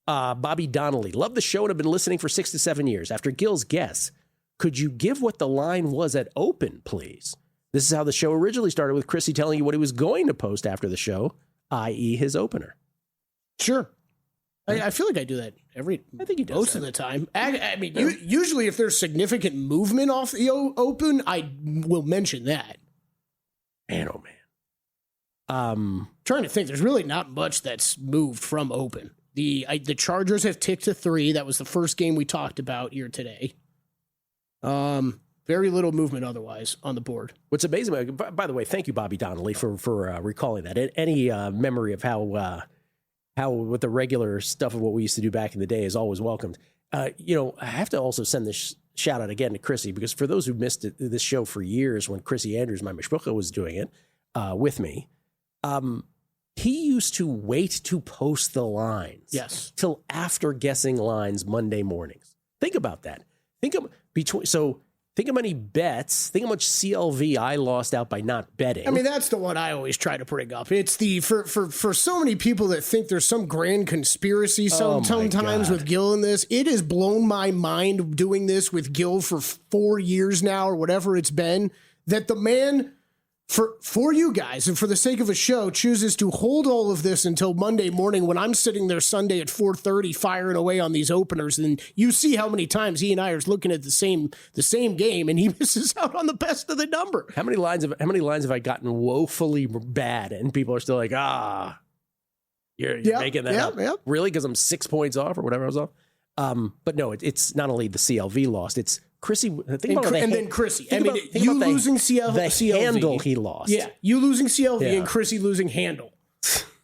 Bobby Donnelly, love the show and have been listening for 6 to 7 years. After Gill's guess, could you give what the line was at open, please? This is how the show originally started, with Chrissy telling you what he was going to post after the show, i.e. his opener. Sure. I feel like I do that I think he does most of the time. I mean, usually if there's significant movement off the open, I will mention that. Man, oh man. Trying to think, there's really not much that's moved from open. The Chargers have ticked to 3. That was the first game we talked about here today. Very little movement otherwise on the board. What's amazing, by the way, thank you, Bobby Donnelly, for recalling that. Any memory of how with the regular stuff of what we used to do back in the day is always welcomed. I have to also send this shout out again to Chrissy, because for those who missed this show for years when Chrissy Andrews, my mishpucha, was doing it with me, he used to wait to post the lines. Yes. Till after guessing lines Monday mornings. Think about that. Think of how many bets, think how much CLV I lost out by not betting. I mean, that's the one I always try to bring up. It's the for so many people that think there's some grand conspiracy sometimes with Gill in this. It has blown my mind doing this with Gill for 4 years now or whatever it's been, that the man for you guys and for the sake of a show chooses to hold all of this until Monday morning when I'm sitting there Sunday at 4:30 firing away on these openers. And you see how many times he and I are looking at the same game and he misses out on the best of the number. How many lines have I gotten woefully bad and people are still like, you're making that up. Yep. Really? Because I'm 6 points off or whatever I was off. But no, it's not only the CLV lost, it's Chrissy, then Chrissy. I mean, you losing CLV. The handle he lost. Yeah, you losing CLV and Chrissy losing handle.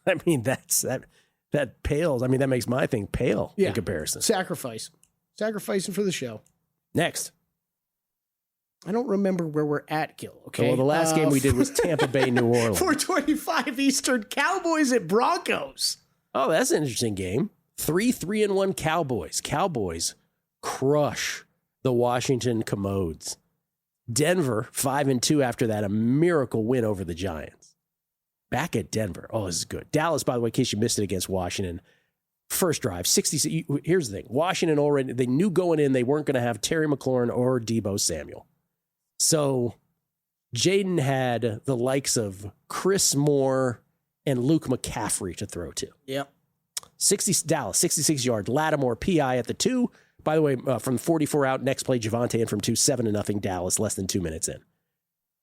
I mean, that pales. I mean, that makes my thing pale in comparison. Sacrificing for the show. Next. I don't remember where we're at, Gill. Okay. Well, the last game we did was Tampa Bay, New Orleans. 4:25 Eastern. Cowboys at Broncos. Oh, that's an interesting game. 3-3-1 Cowboys. Cowboys crush the Washington Commodes. Denver 5-2 after that, a miracle win over the Giants. Back at Denver. Oh, this is good. Dallas, by the way, in case you missed it against Washington. First drive, 60. Here's the thing. Washington already, they knew going in they weren't going to have Terry McLaurin or Deebo Samuel. So Jaden had the likes of Chris Moore and Luke McCaffrey to throw to. Yep. Dallas, 66-yard. Lattimore, PI at the 2. By the way, from 44 out, next play, Javonte in from 2, 7-0 Dallas, less than 2 minutes in.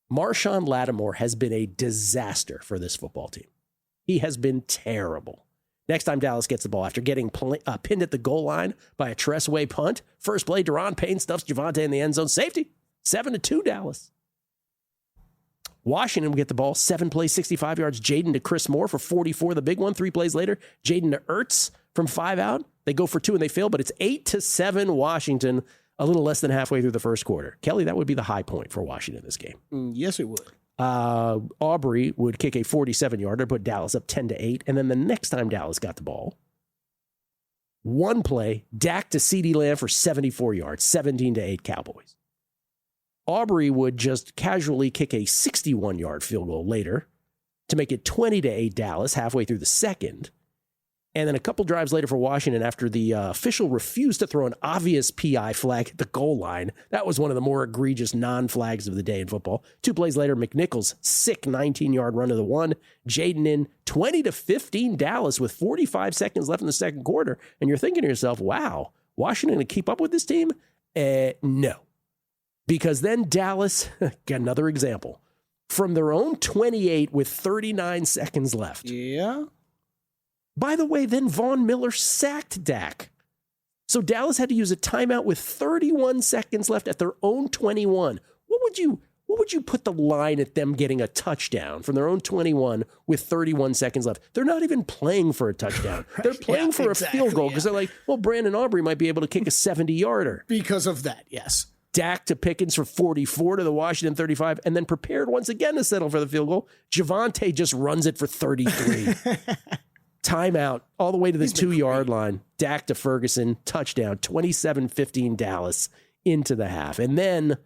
Marshawn Lattimore has been a disaster for this football team. He has been terrible. Next time Dallas gets the ball, after getting pinned at the goal line by a Tressway punt, first play, Deron Payne stuffs Javonte in the end zone. Safety, 7-2 Dallas. Washington will get the ball, 7 plays, 65 yards. Jaden to Chris Moore for 44, the big one. 3 plays later, Jaden to Ertz from 5 out. They go for 2 and they fail, but it's 8-7 Washington, a little less than halfway through the first quarter. Kelley, that would be the high point for Washington this game. Yes, it would. Aubrey would kick a 47-yarder, put Dallas up 10-8. And then the next time Dallas got the ball, 1 play, Dak to CeeDee Lamb for 74 yards, 17-8 Cowboys. Aubrey would just casually kick a 61-yard field goal later to make it 20-8 Dallas halfway through the second. And then a couple drives later for Washington, after the official refused to throw an obvious PI flag at the goal line. That was one of the more egregious non-flags of the day in football. 2 plays later, McNichols, sick 19-yard run to the 1. Jaden in 20-15 Dallas with 45 seconds left in the second quarter. And you're thinking to yourself, wow, Washington to keep up with this team? No. Because then Dallas, got another example, from their own 28 with 39 seconds left. Yeah. By the way, then Von Miller sacked Dak. So Dallas had to use a timeout with 31 seconds left at their own 21. What would you put the line at them getting a touchdown from their own 21 with 31 seconds left? They're not even playing for a touchdown. They're playing for a field goal because they're like, well, Brandon Aubrey might be able to kick a 70-yarder. Because of that, yes. Dak to Pickens for 44 to the Washington 35, and then prepared once again to settle for the field goal. Javonte just runs it for 33. Timeout all the way to the 2-yard line. Dak to Ferguson, touchdown, 27-15 Dallas into the half. And then,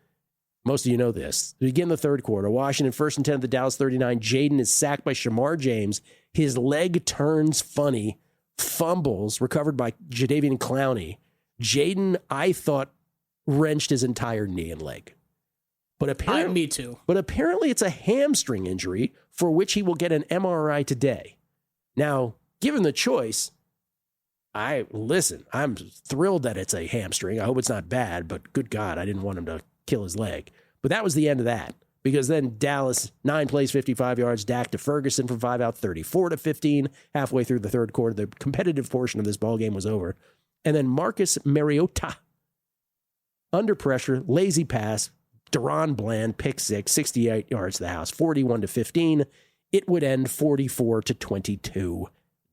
most of you know this, to begin the third quarter, Washington 1st and 10 at the Dallas 39. Jaden is sacked by Shamar James. His leg turns funny, fumbles, recovered by Jadeveon Clowney. Jaden, I thought, wrenched his entire knee and leg. But apparently, me too. But apparently it's a hamstring injury for which he will get an MRI today. Now, given the choice, I'm thrilled that it's a hamstring. I hope it's not bad, but good God, I didn't want him to kill his leg. But that was the end of that, because then Dallas, 9 plays, 55 yards, Dak to Ferguson from 5 out, 34-15. Halfway through the third quarter, the competitive portion of this ball game was over. And then Marcus Mariota, under pressure, lazy pass, Deron Bland, pick 6, 68 yards to the house, 41-15. It would end 44-22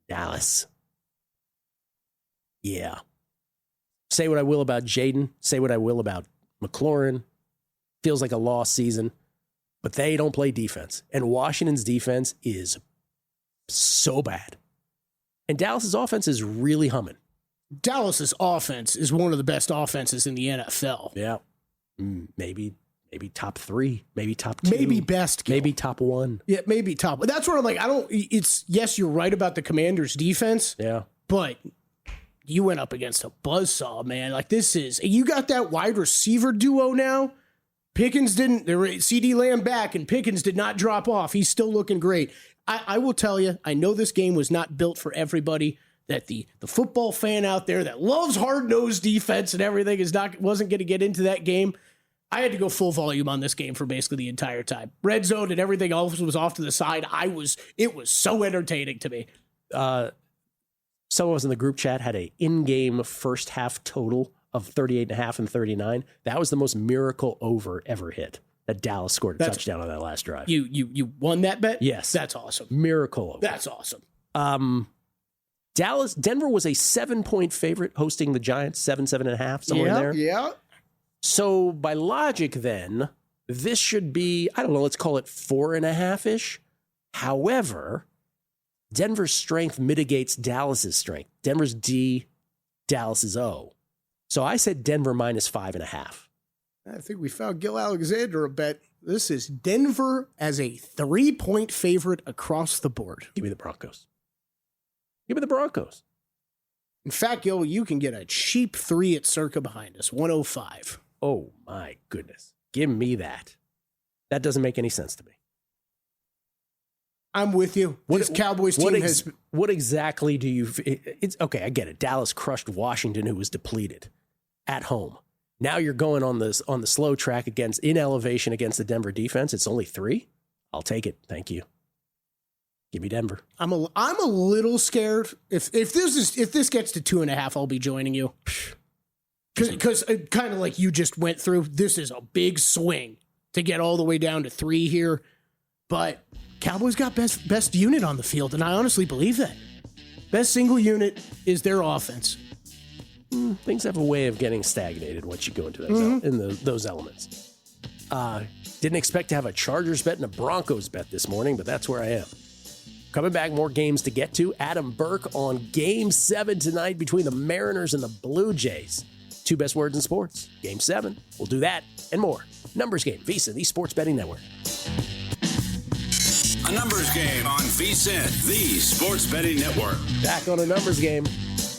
Dallas. Yeah. Say what I will about Jaden, say what I will about McLaurin. Feels like a lost season, but they don't play defense. And Washington's defense is so bad. And Dallas's offense is really humming. Dallas's offense is one of the best offenses in the NFL. Yeah. Maybe top 3, maybe top 2. Maybe best. Gill. Maybe top 1. Yeah, maybe top. That's where I'm like, yes, you're right about the Commanders' defense. Yeah. But you went up against a buzzsaw, man. Like, you got that wide receiver duo now. Pickens CD Lamb back, and Pickens did not drop off. He's still looking great. I will tell you, I know this game was not built for everybody. That the football fan out there that loves hard-nosed defense and everything wasn't going to get into that game. I had to go full volume on this game for basically the entire time. Red zone and everything else was off to the side. It was so entertaining to me. Someone was in the group chat had a in-game first half total of 38.5 and 39. That was the most miracle over ever hit. That Dallas scored a touchdown on that last drive. You won that bet? Yes. That's awesome. Miracle over. That's awesome. Denver was a 7-point favorite hosting the Giants, 7.5, somewhere in there. Yeah. So by logic, then, this should be, I don't know, let's call it 4.5-ish. However, Denver's strength mitigates Dallas's strength. Denver's D, Dallas's O. So I said Denver minus 5.5. I think we found Gill Alexander a bet. This is Denver as a 3-point favorite across the board. Give me the Broncos. Give me the Broncos. In fact, Gill, you can get a cheap 3 at Circa behind us, 105. Oh, my goodness. Give me that. That doesn't make any sense to me. I'm with you. This Cowboys team has... What exactly do you... It's okay, I get it. Dallas crushed Washington, who was depleted, at home. Now you're going on the slow track in elevation against the Denver defense. It's only 3. I'll take it. Thank you. Give me Denver. I'm a little scared. If this gets to 2.5, I'll be joining you. Because kind of like you just went through, this is a big swing to get all the way down to 3 here. But Cowboys got best unit on the field, and I honestly believe that. Best single unit is their offense. Things have a way of getting stagnated once you go into those elements. Didn't expect to have a Chargers bet and a Broncos bet this morning, but that's where I am. Coming back, more games to get to. Adam Burke on Game 7 tonight between the Mariners and the Blue Jays. 2 best words in sports. Game 7. We'll do that and more. Numbers Game, VSiN, the Sports Betting Network. A numbers game on VSiN, the Sports Betting Network. Back on a numbers game.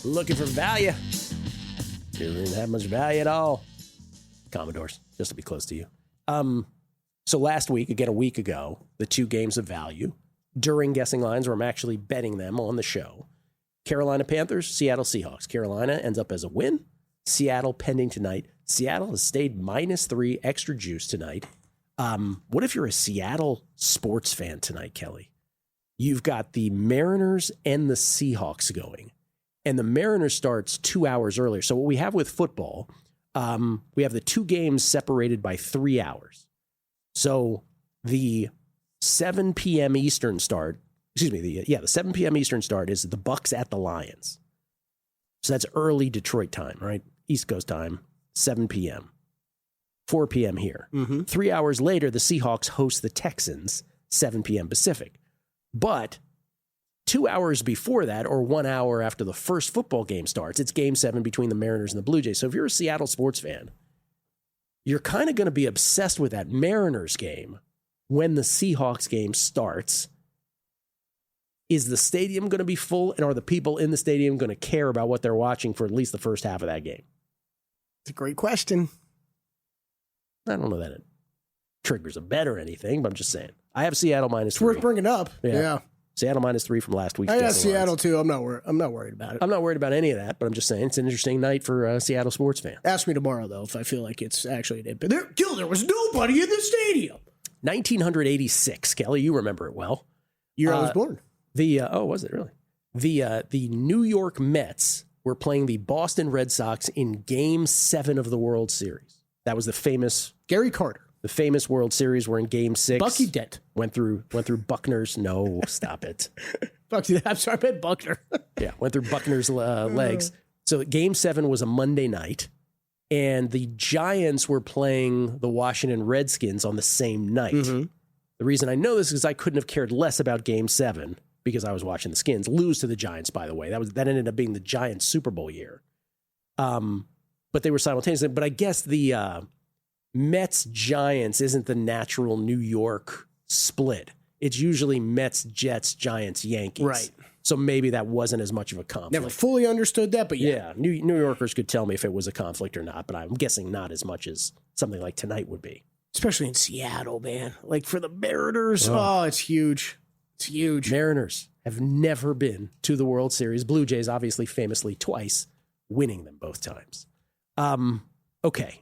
Looking for value. You didn't have much value at all. Commodores, just to be close to you. So last week, again a week ago, the 2 games of value during guessing lines where I'm actually betting them on the show. Carolina Panthers, Seattle Seahawks. Carolina ends up as a win. Seattle pending tonight. Seattle has stayed minus 3 extra juice tonight. What if you're a Seattle sports fan tonight, Kelley? You've got the Mariners and the Seahawks going. And the Mariners starts 2 hours earlier. So what we have with football, we have the 2 games separated by 3 hours. So the 7 p.m. Eastern start, the 7 p.m. Eastern start is the Bucks at the Lions. So that's early Detroit time, right? East Coast time, 7 p.m. 4 p.m. here. 3 hours later, the Seahawks host the Texans, 7 p.m. Pacific. But 2 hours before that, or 1 hour after the first football game starts, it's Game 7 between the Mariners and the Blue Jays. So if you're a Seattle sports fan, you're kind of going to be obsessed with that Mariners game when the Seahawks game starts. Is the stadium going to be full, and are the people in the stadium going to care about what they're watching for at least the first half of that game? It's a great question. I don't know that it triggers a bet or anything, but I'm just saying. I have Seattle minus 3. It's worth bringing up. Yeah. Seattle minus 3 from last week. I got Seattle too. I'm not worried about it. I'm not worried about any of that, but I'm just saying it's an interesting night for a Seattle sports fan. Ask me tomorrow, though, if I feel like it's actually an but Gill, there was nobody in the stadium. 1986, Kelley, you remember it well. Year I was born. Was it really? The New York Mets were playing the Boston Red Sox in Game 7 of the World Series. That was the famous Gary Carter. The famous World Series were in Game 6. Bucky Dent went through Buckner's. No, stop it. I'm sorry, I meant Buckner. Yeah, went through Buckner's legs. So Game 7 was a Monday night, and the Giants were playing the Washington Redskins on the same night. The reason I know this is I couldn't have cared less about Game 7 because I was watching the Skins lose to the Giants, by the way. That ended up being the Giants Super Bowl year. But they were simultaneously. But I guess the Mets Giants isn't the natural New York split. It's usually Mets, Jets, Giants, Yankees. Right. So maybe that wasn't as much of a conflict. Never fully understood that, but yeah. New Yorkers could tell me if it was a conflict or not, but I'm guessing not as much as something like tonight would be. Especially in Seattle, man. Like for the Mariners, it's huge. It's huge. Mariners have never been to the World Series. Blue Jays, obviously, famously twice, winning them both times. Okay.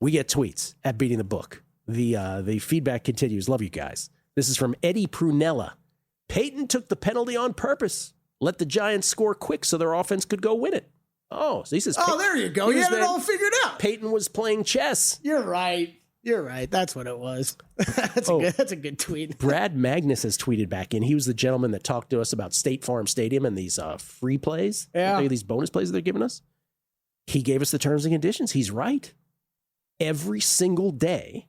We get tweets at Beating the Book. The feedback continues. Love you guys. This is from Eddie Prunella. Peyton took the penalty on purpose. Let the Giants score quick so their offense could go win it. Oh, so he says... there you go. You had it all figured out. Peyton was playing chess. You're right. That's what it was. That's a good tweet. Brad Magnus has tweeted back in. He was the gentleman that talked to us about State Farm Stadium and these free plays. Yeah. These bonus plays that they're giving us. He gave us the terms and conditions. He's right. Every single day...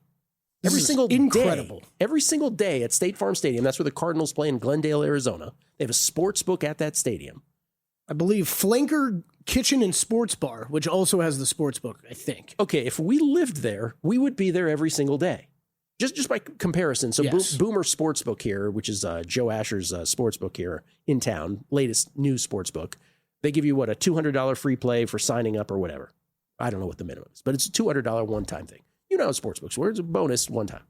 Every single day at State Farm Stadium, that's where the Cardinals play in Glendale, Arizona. They have a sports book at that stadium. I believe Flanker Kitchen and Sports Bar, which also has the sports book, I think. Okay, if we lived there, we would be there every single day. Just by comparison. So Yes. Boomer Sportsbook here, which is Joe Asher's sports book here in town, latest new sports book. They give you, a $200 free play for signing up or whatever. I don't know what the minimum is, but it's a $200 one-time thing. You know how sports books work. It's a bonus one time.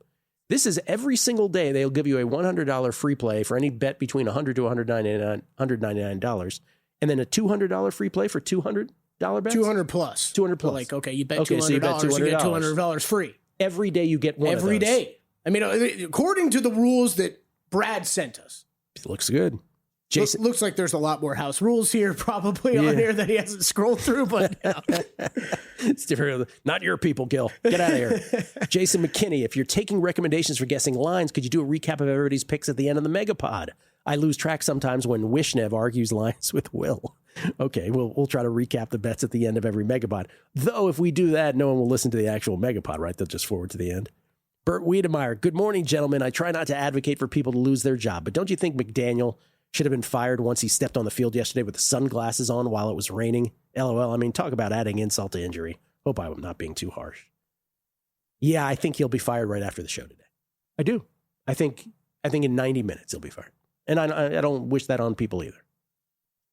This is every single day they'll give you a $100 free play for any bet between $100 to $199, and then a $200 free play for $200 bets? 200 plus. 200 plus. Like, okay, you bet $200, so you bet you get $200 free. Every day you get one Every of those. day. I mean, according to the rules that Brad sent us. It looks good. Jason. Looks like there's a lot more house rules here probably on here that he hasn't scrolled through, but It's different. Not your people, Gill. Get out of here. Jason McKinney, if you're taking recommendations for guessing lines, could you do a recap of everybody's picks at the end of the Megapod? I lose track sometimes when Wishnev argues lines with Will. Okay, we'll try to recap the bets at the end of every Megapod. Though if we do that, no one will listen to the actual Megapod, right? They'll just forward to the end. Bert Wiedemeyer, good morning, gentlemen. I try not to advocate for people to lose their job, but don't you think McDaniel should have been fired once he stepped on the field yesterday with the sunglasses on while it was raining? LOL. I mean, talk about adding insult to injury. Hope I'm not being too harsh. Yeah, I think he'll be fired right after the show today. I do. I think in 90 minutes he'll be fired. And I don't wish that on people either.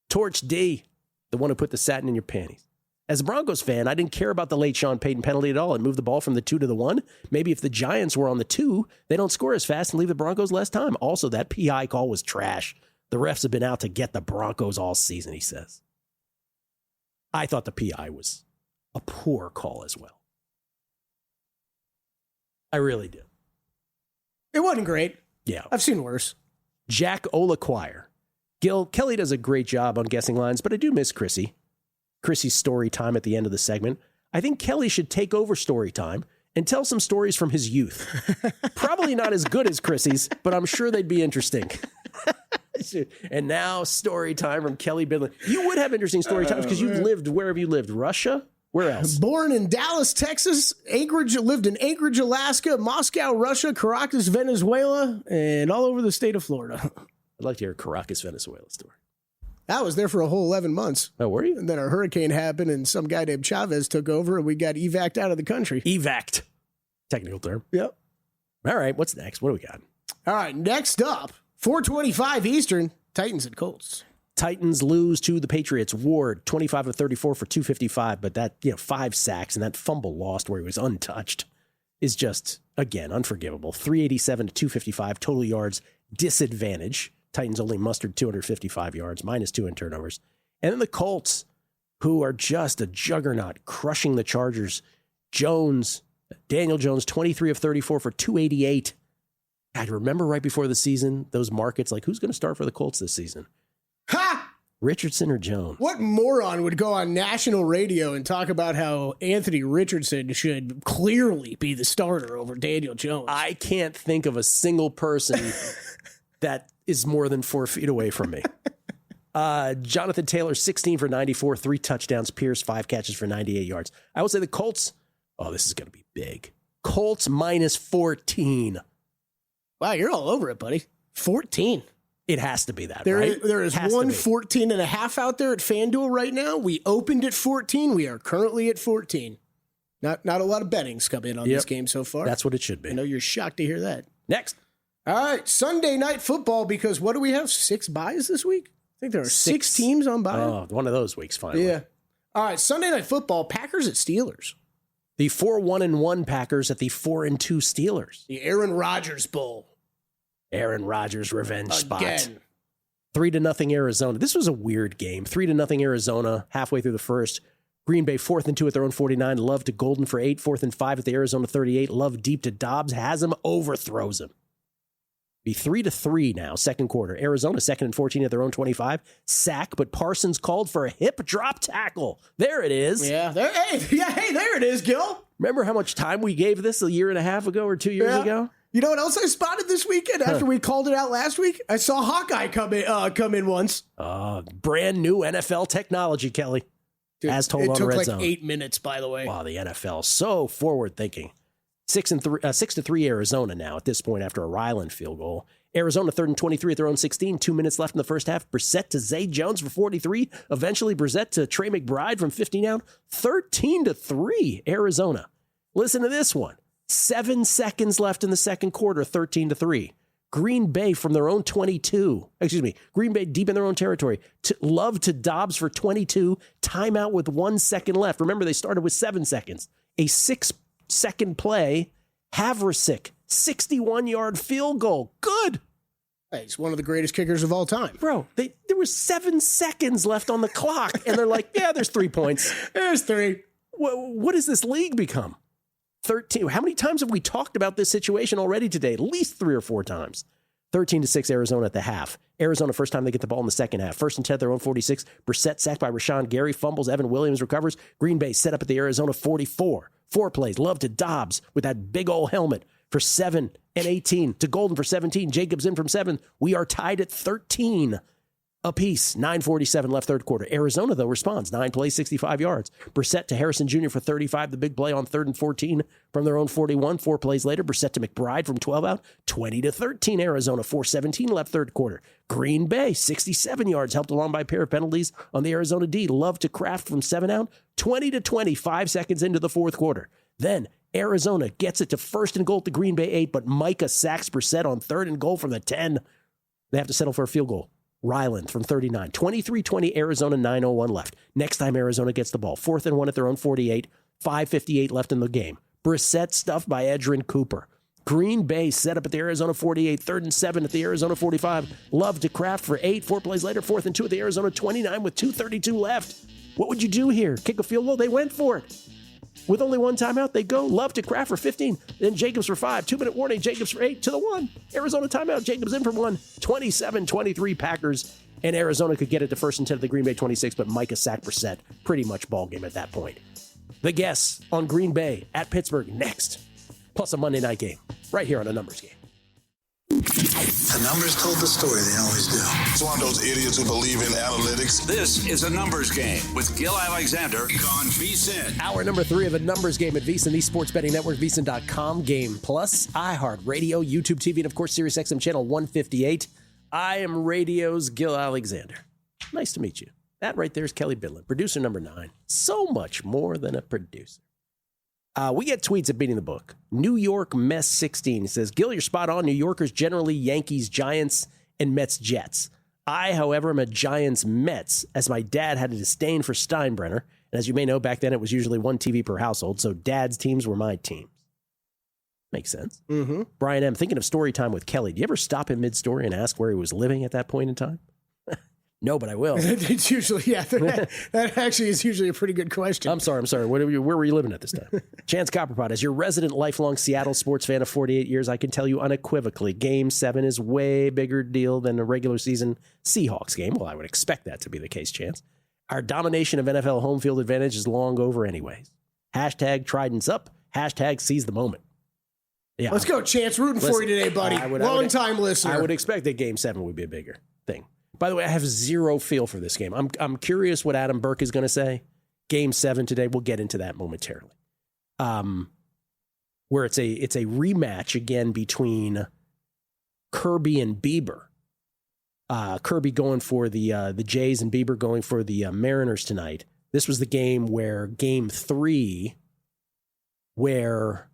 Torch D, the one who put the satin in your panties. As a Broncos fan, I didn't care about the late Sean Payton penalty at all and moved the ball from the 2 to the 1. Maybe if the Giants were on the 2, they don't score as fast and leave the Broncos less time. Also, that PI call was trash. The refs have been out to get the Broncos all season, he says. I thought the PI was a poor call as well. I really do. it wasn't great. Yeah. I've seen worse. Jack Olaquire. Gill, Kelley does a great job on guessing lines, but I do miss Chrissy's story time at the end of the segment. I think Kelley should take over story time and tell some stories from his youth. Probably not as good as Chrissy's, but I'm sure they'd be interesting. And now story time from Kelley Bydlon. You would have interesting story times because you've lived, where have you lived? Russia? Where else? Born in Dallas, Texas, lived in Anchorage, Alaska, Moscow, Russia, Caracas, Venezuela, and all over the state of Florida. I'd like to hear a Caracas, Venezuela story. I was there for a whole 11 months. Oh, were you? And then a hurricane happened and some guy named Chavez took over and we got evac'd out of the country. Evac'd. Technical term. Yep. All right, what's next? What do we got? All right, next up, 4:25 Eastern, Titans and Colts. Titans lose to the Patriots. Ward, 25 of 34 for 255, but that, 5 sacks and that fumble lost where he was untouched is just, again, unforgivable. 387 to 255 total yards, disadvantage. Titans only mustered 255 yards, -2 in turnovers. And then the Colts, who are just a juggernaut, crushing the Chargers. Daniel Jones, 23 of 34 for 288. I remember right before the season, those markets, like, who's going to start for the Colts this season? Ha! Richardson or Jones? What moron would go on national radio and talk about how Anthony Richardson should clearly be the starter over Daniel Jones? I can't think of a single person that is more than 4 feet away from me. Jonathan Taylor, 16 for 94, 3 touchdowns. Pierce, 5 catches for 98 yards. I will say the Colts, this is going to be big. Colts -14. Wow, you're all over it, buddy. 14. It has to be that, There right? is 114.5 out there at FanDuel right now. We opened at 14. We are currently at 14. Not a lot of bettings come in on this game so far. That's what it should be. I know you're shocked to hear that. Next. All right, Sunday Night Football, because what do we have? 6 buys this week? I think there are 6 teams on bye. Oh, one of those weeks, finally. Yeah. All right, Sunday Night Football, Packers at Steelers. The 4-1-1 Packers at the 4-2 Steelers. The Aaron Rodgers Bowl. Aaron Rodgers revenge spot. 3-0 Arizona. This was a weird game. 3-0 Arizona halfway through the first. Green Bay 4th and 2 at their own 49. Love to Golden for 8. 4th and 5 at the Arizona 38. Love deep to Dobbs. Has him, overthrows him. Be 3-3 now, second quarter. Arizona 2nd and 14 at their own 25. Sack, but Parsons called for a hip drop tackle. There it is. Yeah, there it is, Gill. Remember how much time we gave this a year and a half ago or 2 years ago? You know what else I spotted this weekend after we called it out last week? I saw Hawkeye come in once. Brand new NFL technology, Kelley. Dude, as told on Red Red Zone. It took like Zone. 8 minutes, by the way. Wow, the NFL so forward thinking. 6-3 Arizona now at this point after a Ryland field goal. Arizona 3rd and 23 at their own 16. 2 minutes left in the first half. Brissett to Zay Jones for 43. Eventually Brissett to Trey McBride from 50 down. 13-3 Arizona. Listen to this one. 7 seconds left in the second quarter. 13-3. Green Bay from their own 22. Green Bay deep in their own territory. Love to Dobbs for 22. Timeout with 1 second left. Remember, they started with 7 seconds. A 6-second play. Havrasik, 61-yard field goal. Good. Hey, he's one of the greatest kickers of all time. Bro, there was 7 seconds left on the clock, and they're like, yeah, there's 3 points. There's 3. What does this league become? 13. How many times have we talked about this situation already today? At least 3 or 4 times. 13-6 Arizona at the half. Arizona, first time they get the ball in the second half. 1st and 10 at their own 46. Brissett sacked by Rashawn Gary. Fumbles. Evan Williams recovers. Green Bay set up at the Arizona 44. 4 plays. Love to Dobbs with that big old helmet for 7 and 18. To Golden for 17. Jacobs in from 7. We are tied at 13 apiece. 9:47 left third quarter. Arizona, though, responds. 9 plays, 65 yards. Brissett to Harrison Jr. for 35. The big play on 3rd and 14 from their own 41. 4 plays later, Brissett to McBride from 12 out. 20-13 Arizona. 4:17 left third quarter. Green Bay, 67 yards, helped along by a pair of penalties on the Arizona D. Love to Kraft from 7 out. 20-20, 5 seconds into the fourth quarter. Then Arizona gets it to 1st and goal at the Green Bay 8, but Micah sacks Brissett on 3rd and goal from the 10. They have to settle for a field goal. Ryland from 39. 23-20 Arizona, 9:01 left. Next time Arizona gets the ball. 4th and 1 at their own 48. 5:58 left in the game. Brissett stuffed by Edgerrin Cooper. Green Bay set up at the Arizona 48. 3rd and 7 at the Arizona 45. Love to Kraft for 8. 4 plays later. 4th and 2 at the Arizona 29 with 2:32 left. What would you do here? Kick a field goal? They went for it. With only 1 timeout, they go. Love to Kraft for 15. Then Jacobs for 5. 2-minute warning. Jacobs for 8 to the 1. Arizona timeout. Jacobs in for 1. 27-23 Packers. And Arizona could get it to 1st and 10 at the Green Bay 26, but Micah sacked Brissett. Pretty much ball game at that point. The guess on Green Bay at Pittsburgh next. Plus a Monday night game. Right here on A Numbers Game. The numbers told the story, they always do. It's one of those idiots who believe in analytics. This is A Numbers Game with Gill Alexander on VSiN. Hour number 3 of A Numbers Game at VSiN, the Sports Betting Network, VSiN.com, Game Plus, iHeartRadio, YouTube TV, and of course, SiriusXM Channel 158. I am radio's Gill Alexander. Nice to meet you. That right there is Kelley Bydlon, producer number 9. So much more than a producer. We get tweets at Beating the Book. New York Mess 16 says, Gill, you're spot on. New Yorkers generally Yankees, Giants, and Mets, Jets. I, however, am a Giants Mets, as my dad had a disdain for Steinbrenner. And as you may know, back then it was usually 1 TV per household, so dad's teams were my teams. Makes sense. Mm-hmm. Brian M., thinking of story time with Kelley. Do you ever stop him mid-story and ask where he was living at that point in time? No, but I will. It's usually, that actually is usually a pretty good question. I'm sorry. Where were you living at this time? Chance Copperpot, as your resident lifelong Seattle sports fan of 48 years, I can tell you unequivocally, Game 7 is way bigger deal than a regular season Seahawks game. Well, I would expect that to be the case, Chance. Our domination of NFL home field advantage is long over anyways. Hashtag Trident's up. Hashtag seize the moment. Yeah, Let's go, Chance. Rooting for you today, buddy. Long-time listener. I would expect that Game 7 would be a bigger thing. By the way, I have zero feel for this game. I'm curious what Adam Burke is going to say. Game 7 today. We'll get into that momentarily. Where it's a rematch again between Kirby and Bieber. Kirby going for the Jays and Bieber going for the Mariners tonight. This was the game where Game 3, where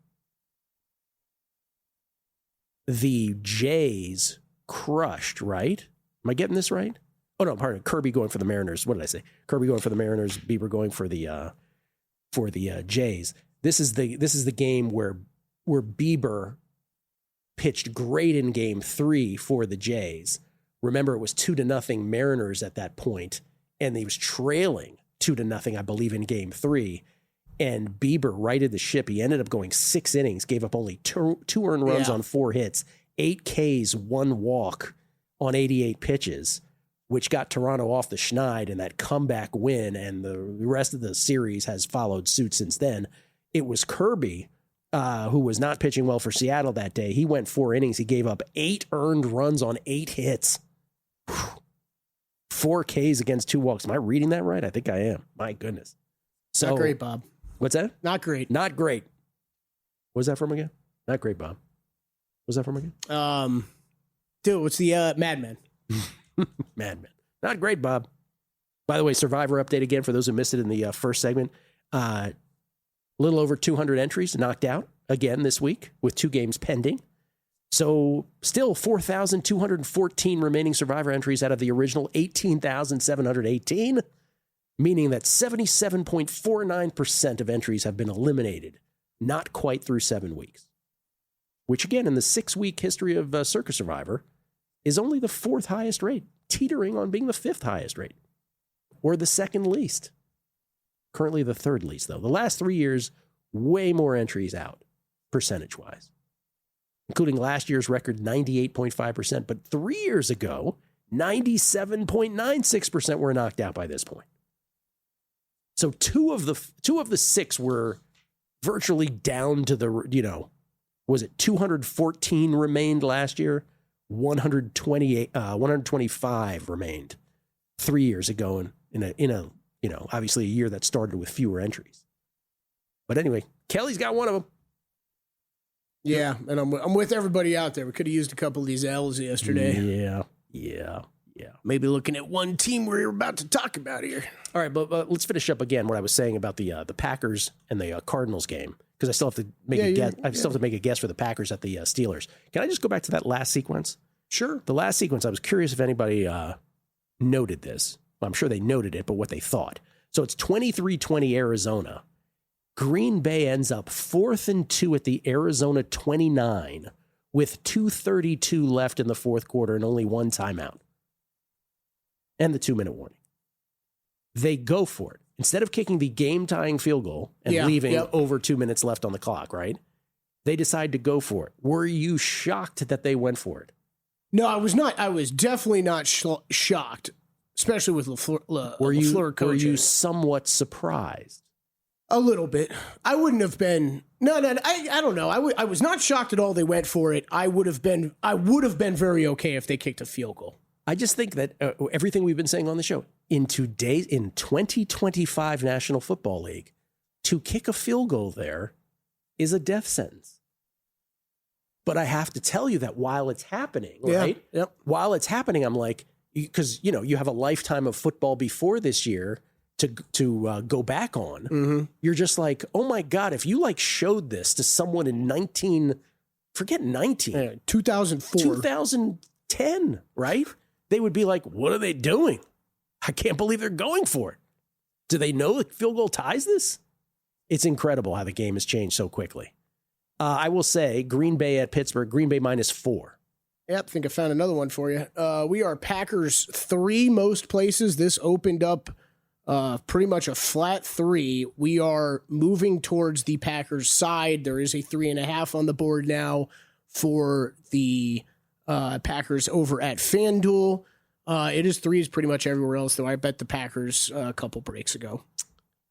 the Jays crushed, right? Am I getting this right? Oh, no, pardon. Kirby going for the Mariners. What did I say? Kirby going for the Mariners, Bieber going for the Jays. This is the game where Bieber pitched great in Game 3 for the Jays. Remember, it was 2-0 Mariners at that point, and he was trailing 2-0, I believe, in Game 3. And Bieber righted the ship. He ended up going 6 innings, gave up only two earned runs on 4 hits, 8 Ks, 1 walk on 88 pitches, which got Toronto off the schneid in that comeback win, and the rest of the series has followed suit since then. It was Kirby, who was not pitching well for Seattle that day. He went 4 innings. He gave up 8 earned runs on 8 hits. 4 Ks against 2 walks. Am I reading that right? I think I am. My goodness. So, not great, Bob. What's that? Not great. Not great. What was that from again? Not great, Bob. What was that from again? Dude, it's the Madman. Madman. Not great, Bob. By the way, Survivor update again for those who missed it in the first segment. A little over 200 entries knocked out again this week with 2 games pending. So still 4,214 remaining Survivor entries out of the original 18,718, meaning that 77.49% of entries have been eliminated, not quite through 7 weeks, which again, in the 6-week history of Circus Survivor, is only the 4th highest rate, teetering on being the 5th highest rate, or the 2nd least. Currently the 3rd least, though. The last 3 years, way more entries out, percentage-wise, including last year's record 98.5%. But 3 years ago, 97.96% were knocked out by this point. So two of the 6 were virtually down to the, was it 214 remained last year? 125 remained 3 years ago in a obviously a year that started with fewer entries. But anyway, Kelley's got one of them. Yeah, and I'm with everybody out there. We could have used a couple of these L's yesterday. Yeah. Maybe looking at one team we're about to talk about here. All right, but let's finish up again what I was saying about the Packers and the Cardinals game, because I still have to make a guess. I still have to make a guess for the Packers at the Steelers. Can I just go back to that last sequence? Sure. The last sequence, I was curious if anybody noted this. Well, I'm sure they noted it, but what they thought. So it's 23-20 Arizona. Green Bay ends up 4th and 2 at the Arizona 29 with 2:32 left in the 4th quarter and only 1 timeout. And the 2-minute warning. They go for it. Instead of kicking the game-tying field goal and leaving over 2 minutes left on the clock, right? They decide to go for it. Were you shocked that they went for it? No, I was not. I was definitely not shocked, especially with LaFleur coaching. Were you somewhat surprised? A little bit. I wouldn't have been. No. I don't know. I was not shocked at all. They went for it. I would have been very okay if they kicked a field goal. I just think that everything we've been saying on the show in 2025 National Football League, to kick a field goal there is a death sentence. But I have to tell you that while it's happening, right? Yep. While it's happening, I'm like, because you have a lifetime of football before this year to go back on. Mm-hmm. You're just like, oh my God, if you showed this to someone in 2010, right? They would be like, what are they doing? I can't believe they're going for it. Do they know the field goal ties this? It's incredible how the game has changed so quickly. I will say Green Bay at Pittsburgh, Green Bay -4. Yep, I think I found another one for you. We are Packers 3 most places. This opened up pretty much a flat 3. We are moving towards the Packers side. There is a 3.5 on the board now for the Packers over at FanDuel. It is 3s pretty much everywhere else, though I bet the Packers a couple breaks ago.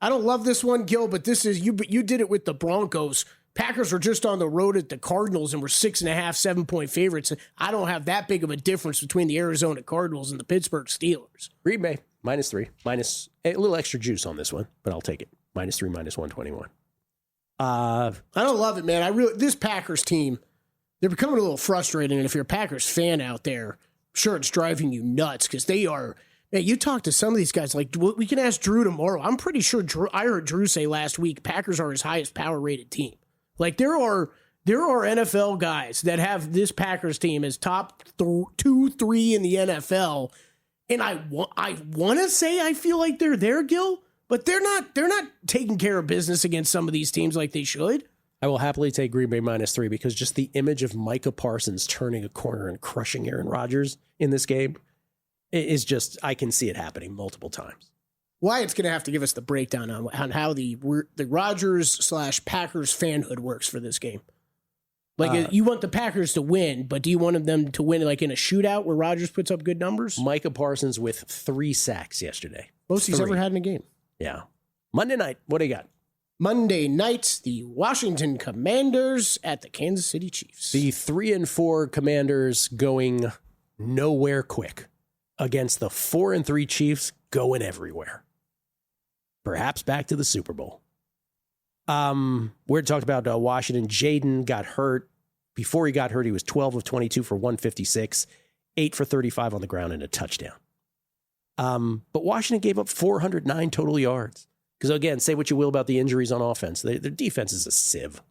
I don't love this one, Gill, but this is you did it with the Broncos. Packers were just on the road at the Cardinals and were 6.5, 7-point favorites. I don't have that big of a difference between the Arizona Cardinals and the Pittsburgh Steelers. Green Bay, -3. Minus a little extra juice on this one, but I'll take it. -3, -121. I don't love it, man. This Packers team, they're becoming a little frustrating. And if you're a Packers fan out there, sure it's driving you nuts because they are. Man, you talk to some of these guys, like we can ask Drew tomorrow. I'm pretty sure I heard Drew say last week Packers are his highest power rated team. Like there are NFL guys that have this Packers team as top 2, 3 in the NFL, and I want to say I feel like they're there, Gill, but they're not taking care of business against some of these teams like they should. I will happily take Green Bay -3 because just the image of Micah Parsons turning a corner and crushing Aaron Rodgers in this game is just, I can see it happening multiple times. Wyatt's going to have to give us the breakdown on how the Rodgers/Packers fanhood works for this game. Like, you want the Packers to win, but do you want them to win like in a shootout where Rodgers puts up good numbers? Micah Parsons with 3 sacks yesterday. Most he's ever had in a game. Yeah. Monday night, what do you got? Monday night, the Washington Commanders at the Kansas City Chiefs. The 3-4 Commanders going nowhere quick against the 4-3 Chiefs going everywhere. Perhaps back to the Super Bowl. We're talking about Washington. Jaden got hurt. Before he got hurt, he was 12 of 22 for 156, 8 for 35 on the ground and a touchdown. But Washington gave up 409 total yards. Because again, say what you will about the injuries on offense. Their defense is a sieve.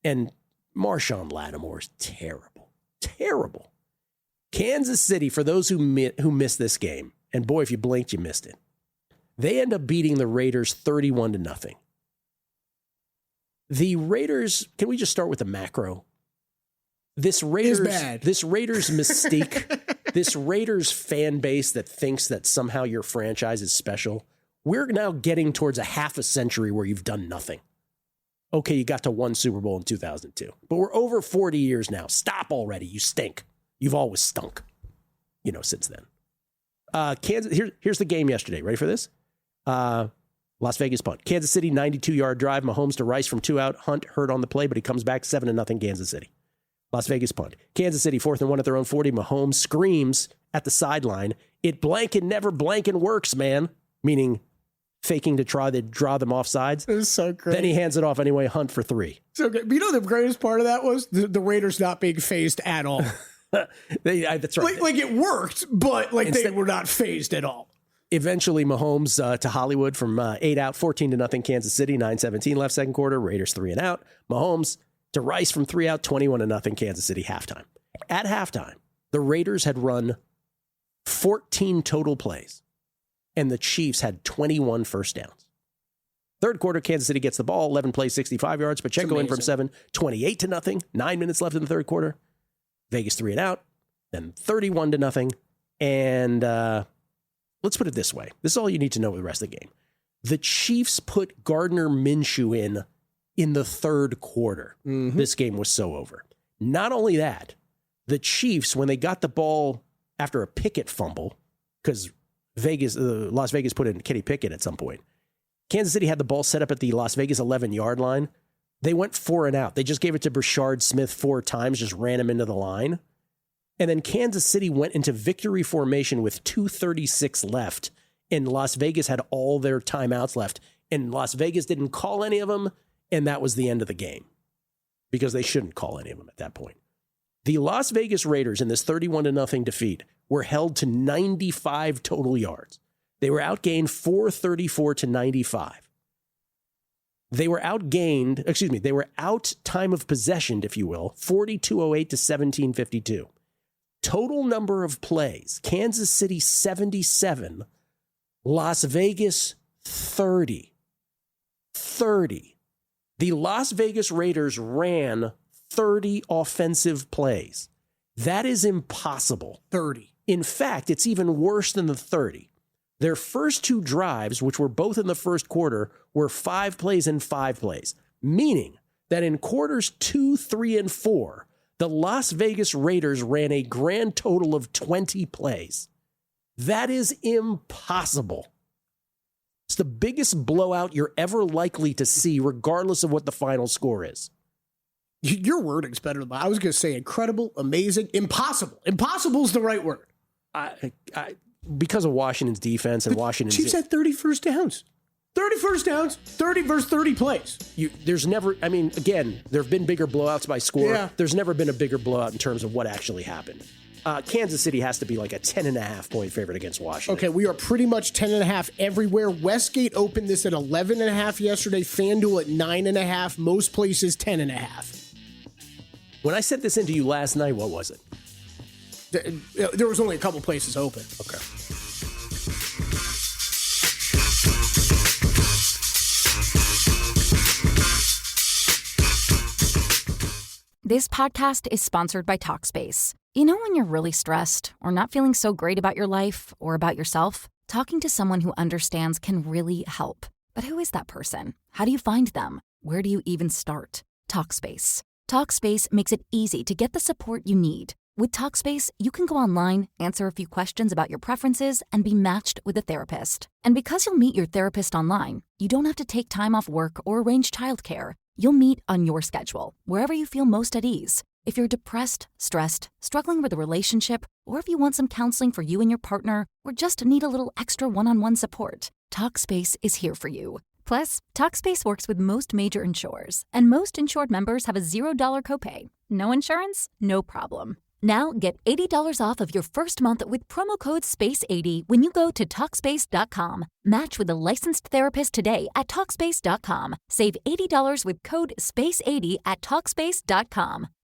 And Marshawn Lattimore is terrible. Terrible. Kansas City, for those who missed this game, and boy, if you blinked, you missed it. They end up beating the Raiders 31-0. The Raiders, can we just start with the macro? This Raiders mystique, this Raiders fan base that thinks that somehow your franchise is special, we're now getting towards a half a century where you've done nothing. Okay, you got to 1 Super Bowl in 2002, but we're over 40 years now. Stop already. You stink. You've always stunk, since then. Kansas. Here's the game yesterday. Ready for this? Las Vegas punt. Kansas City, 92-yard drive. Mahomes to Rice from 2 out. Hunt hurt on the play, but he comes back 7-0 Kansas City. Las Vegas punt. Kansas City, 4th and 1 at their own 40. Mahomes screams at the sideline. It blank and never blank and works, man. Meaning faking to try to draw them off sides. It was so great. Then he hands it off anyway. Hunt for 3. So good. But the greatest part of that was the Raiders not being phased at all. That's right. Like it worked, but they were not phased at all. Eventually, Mahomes to Hollywood from 8 out, 14-0 Kansas City, 9:17 left second quarter. Raiders 3 and out. Mahomes to Rice from 3 out, 21-0 Kansas City halftime. At halftime, the Raiders had run 14 total plays, and the Chiefs had 21 first downs. Third quarter, Kansas City gets the ball, 11 plays, 65 yards. Pacheco in from 7, 28-0. 9 minutes left in the third quarter. Vegas 3 and out, then 31-0. And let's put it this way. This is all you need to know with the rest of the game. The Chiefs put Gardner Minshew in the third quarter. Mm-hmm. This game was so over. Not only that, the Chiefs, when they got the ball after a Pickett fumble, because Las Vegas put in Kenny Pickett at some point, Kansas City had the ball set up at the Las Vegas 11-yard line. They went 4 and out. They just gave it to Brashard Smith 4 times, just ran him into the line. And then Kansas City went into victory formation with 2:36 left, and Las Vegas had all their timeouts left. And Las Vegas didn't call any of them, and that was the end of the game because they shouldn't call any of them at that point. The Las Vegas Raiders in this 31-0 defeat were held to 95 total yards. They were outgained 434-95. They were they were out time of possession, if you will, 42:08 to 17:52. Total number of plays, Kansas City 77, Las Vegas 30. 30. The Las Vegas Raiders ran 30 offensive plays. That is impossible. 30. In fact, it's even worse than the 30. Their first 2 drives, which were both in the first quarter, were 5 plays and 5 plays, meaning that in quarters 2, 3, and 4, the Las Vegas Raiders ran a grand total of 20 plays. That is impossible. It's the biggest blowout you're ever likely to see, regardless of what the final score is. Your wording's better than mine. I was going to say incredible, amazing, impossible. Impossible is the right word. Because of Washington's defense and Washington's... Chiefs had 30 first downs. 30 first downs, 30 versus 30 plays. There's never... I mean, again, there have been bigger blowouts by score. Yeah. There's never been a bigger blowout in terms of what actually happened. Kansas City has to be like a 10.5 point favorite against Washington. Okay, we are pretty much 10.5 everywhere. Westgate opened this at 11.5 yesterday. FanDuel at 9.5. Most places 10.5. When I sent this into you last night, what was it? There was only a couple places open. Okay. This podcast is sponsored by Talkspace. You know when you're really stressed or not feeling so great about your life or about yourself? Talking to someone who understands can really help. But who is that person? How do you find them? Where do you even start? Talkspace. Talkspace makes it easy to get the support you need. With Talkspace, you can go online, answer a few questions about your preferences, and be matched with a therapist. And because you'll meet your therapist online, you don't have to take time off work or arrange childcare. You'll meet on your schedule, wherever you feel most at ease. If you're depressed, stressed, struggling with a relationship, or if you want some counseling for you and your partner, or just need a little extra one-on-one support, Talkspace is here for you. Plus, Talkspace works with most major insurers, and most insured members have a $0 copay. No insurance? No problem. Now get $80 off of your first month with promo code SPACE80 when you go to Talkspace.com. Match with a licensed therapist today at Talkspace.com. Save $80 with code SPACE80 at Talkspace.com.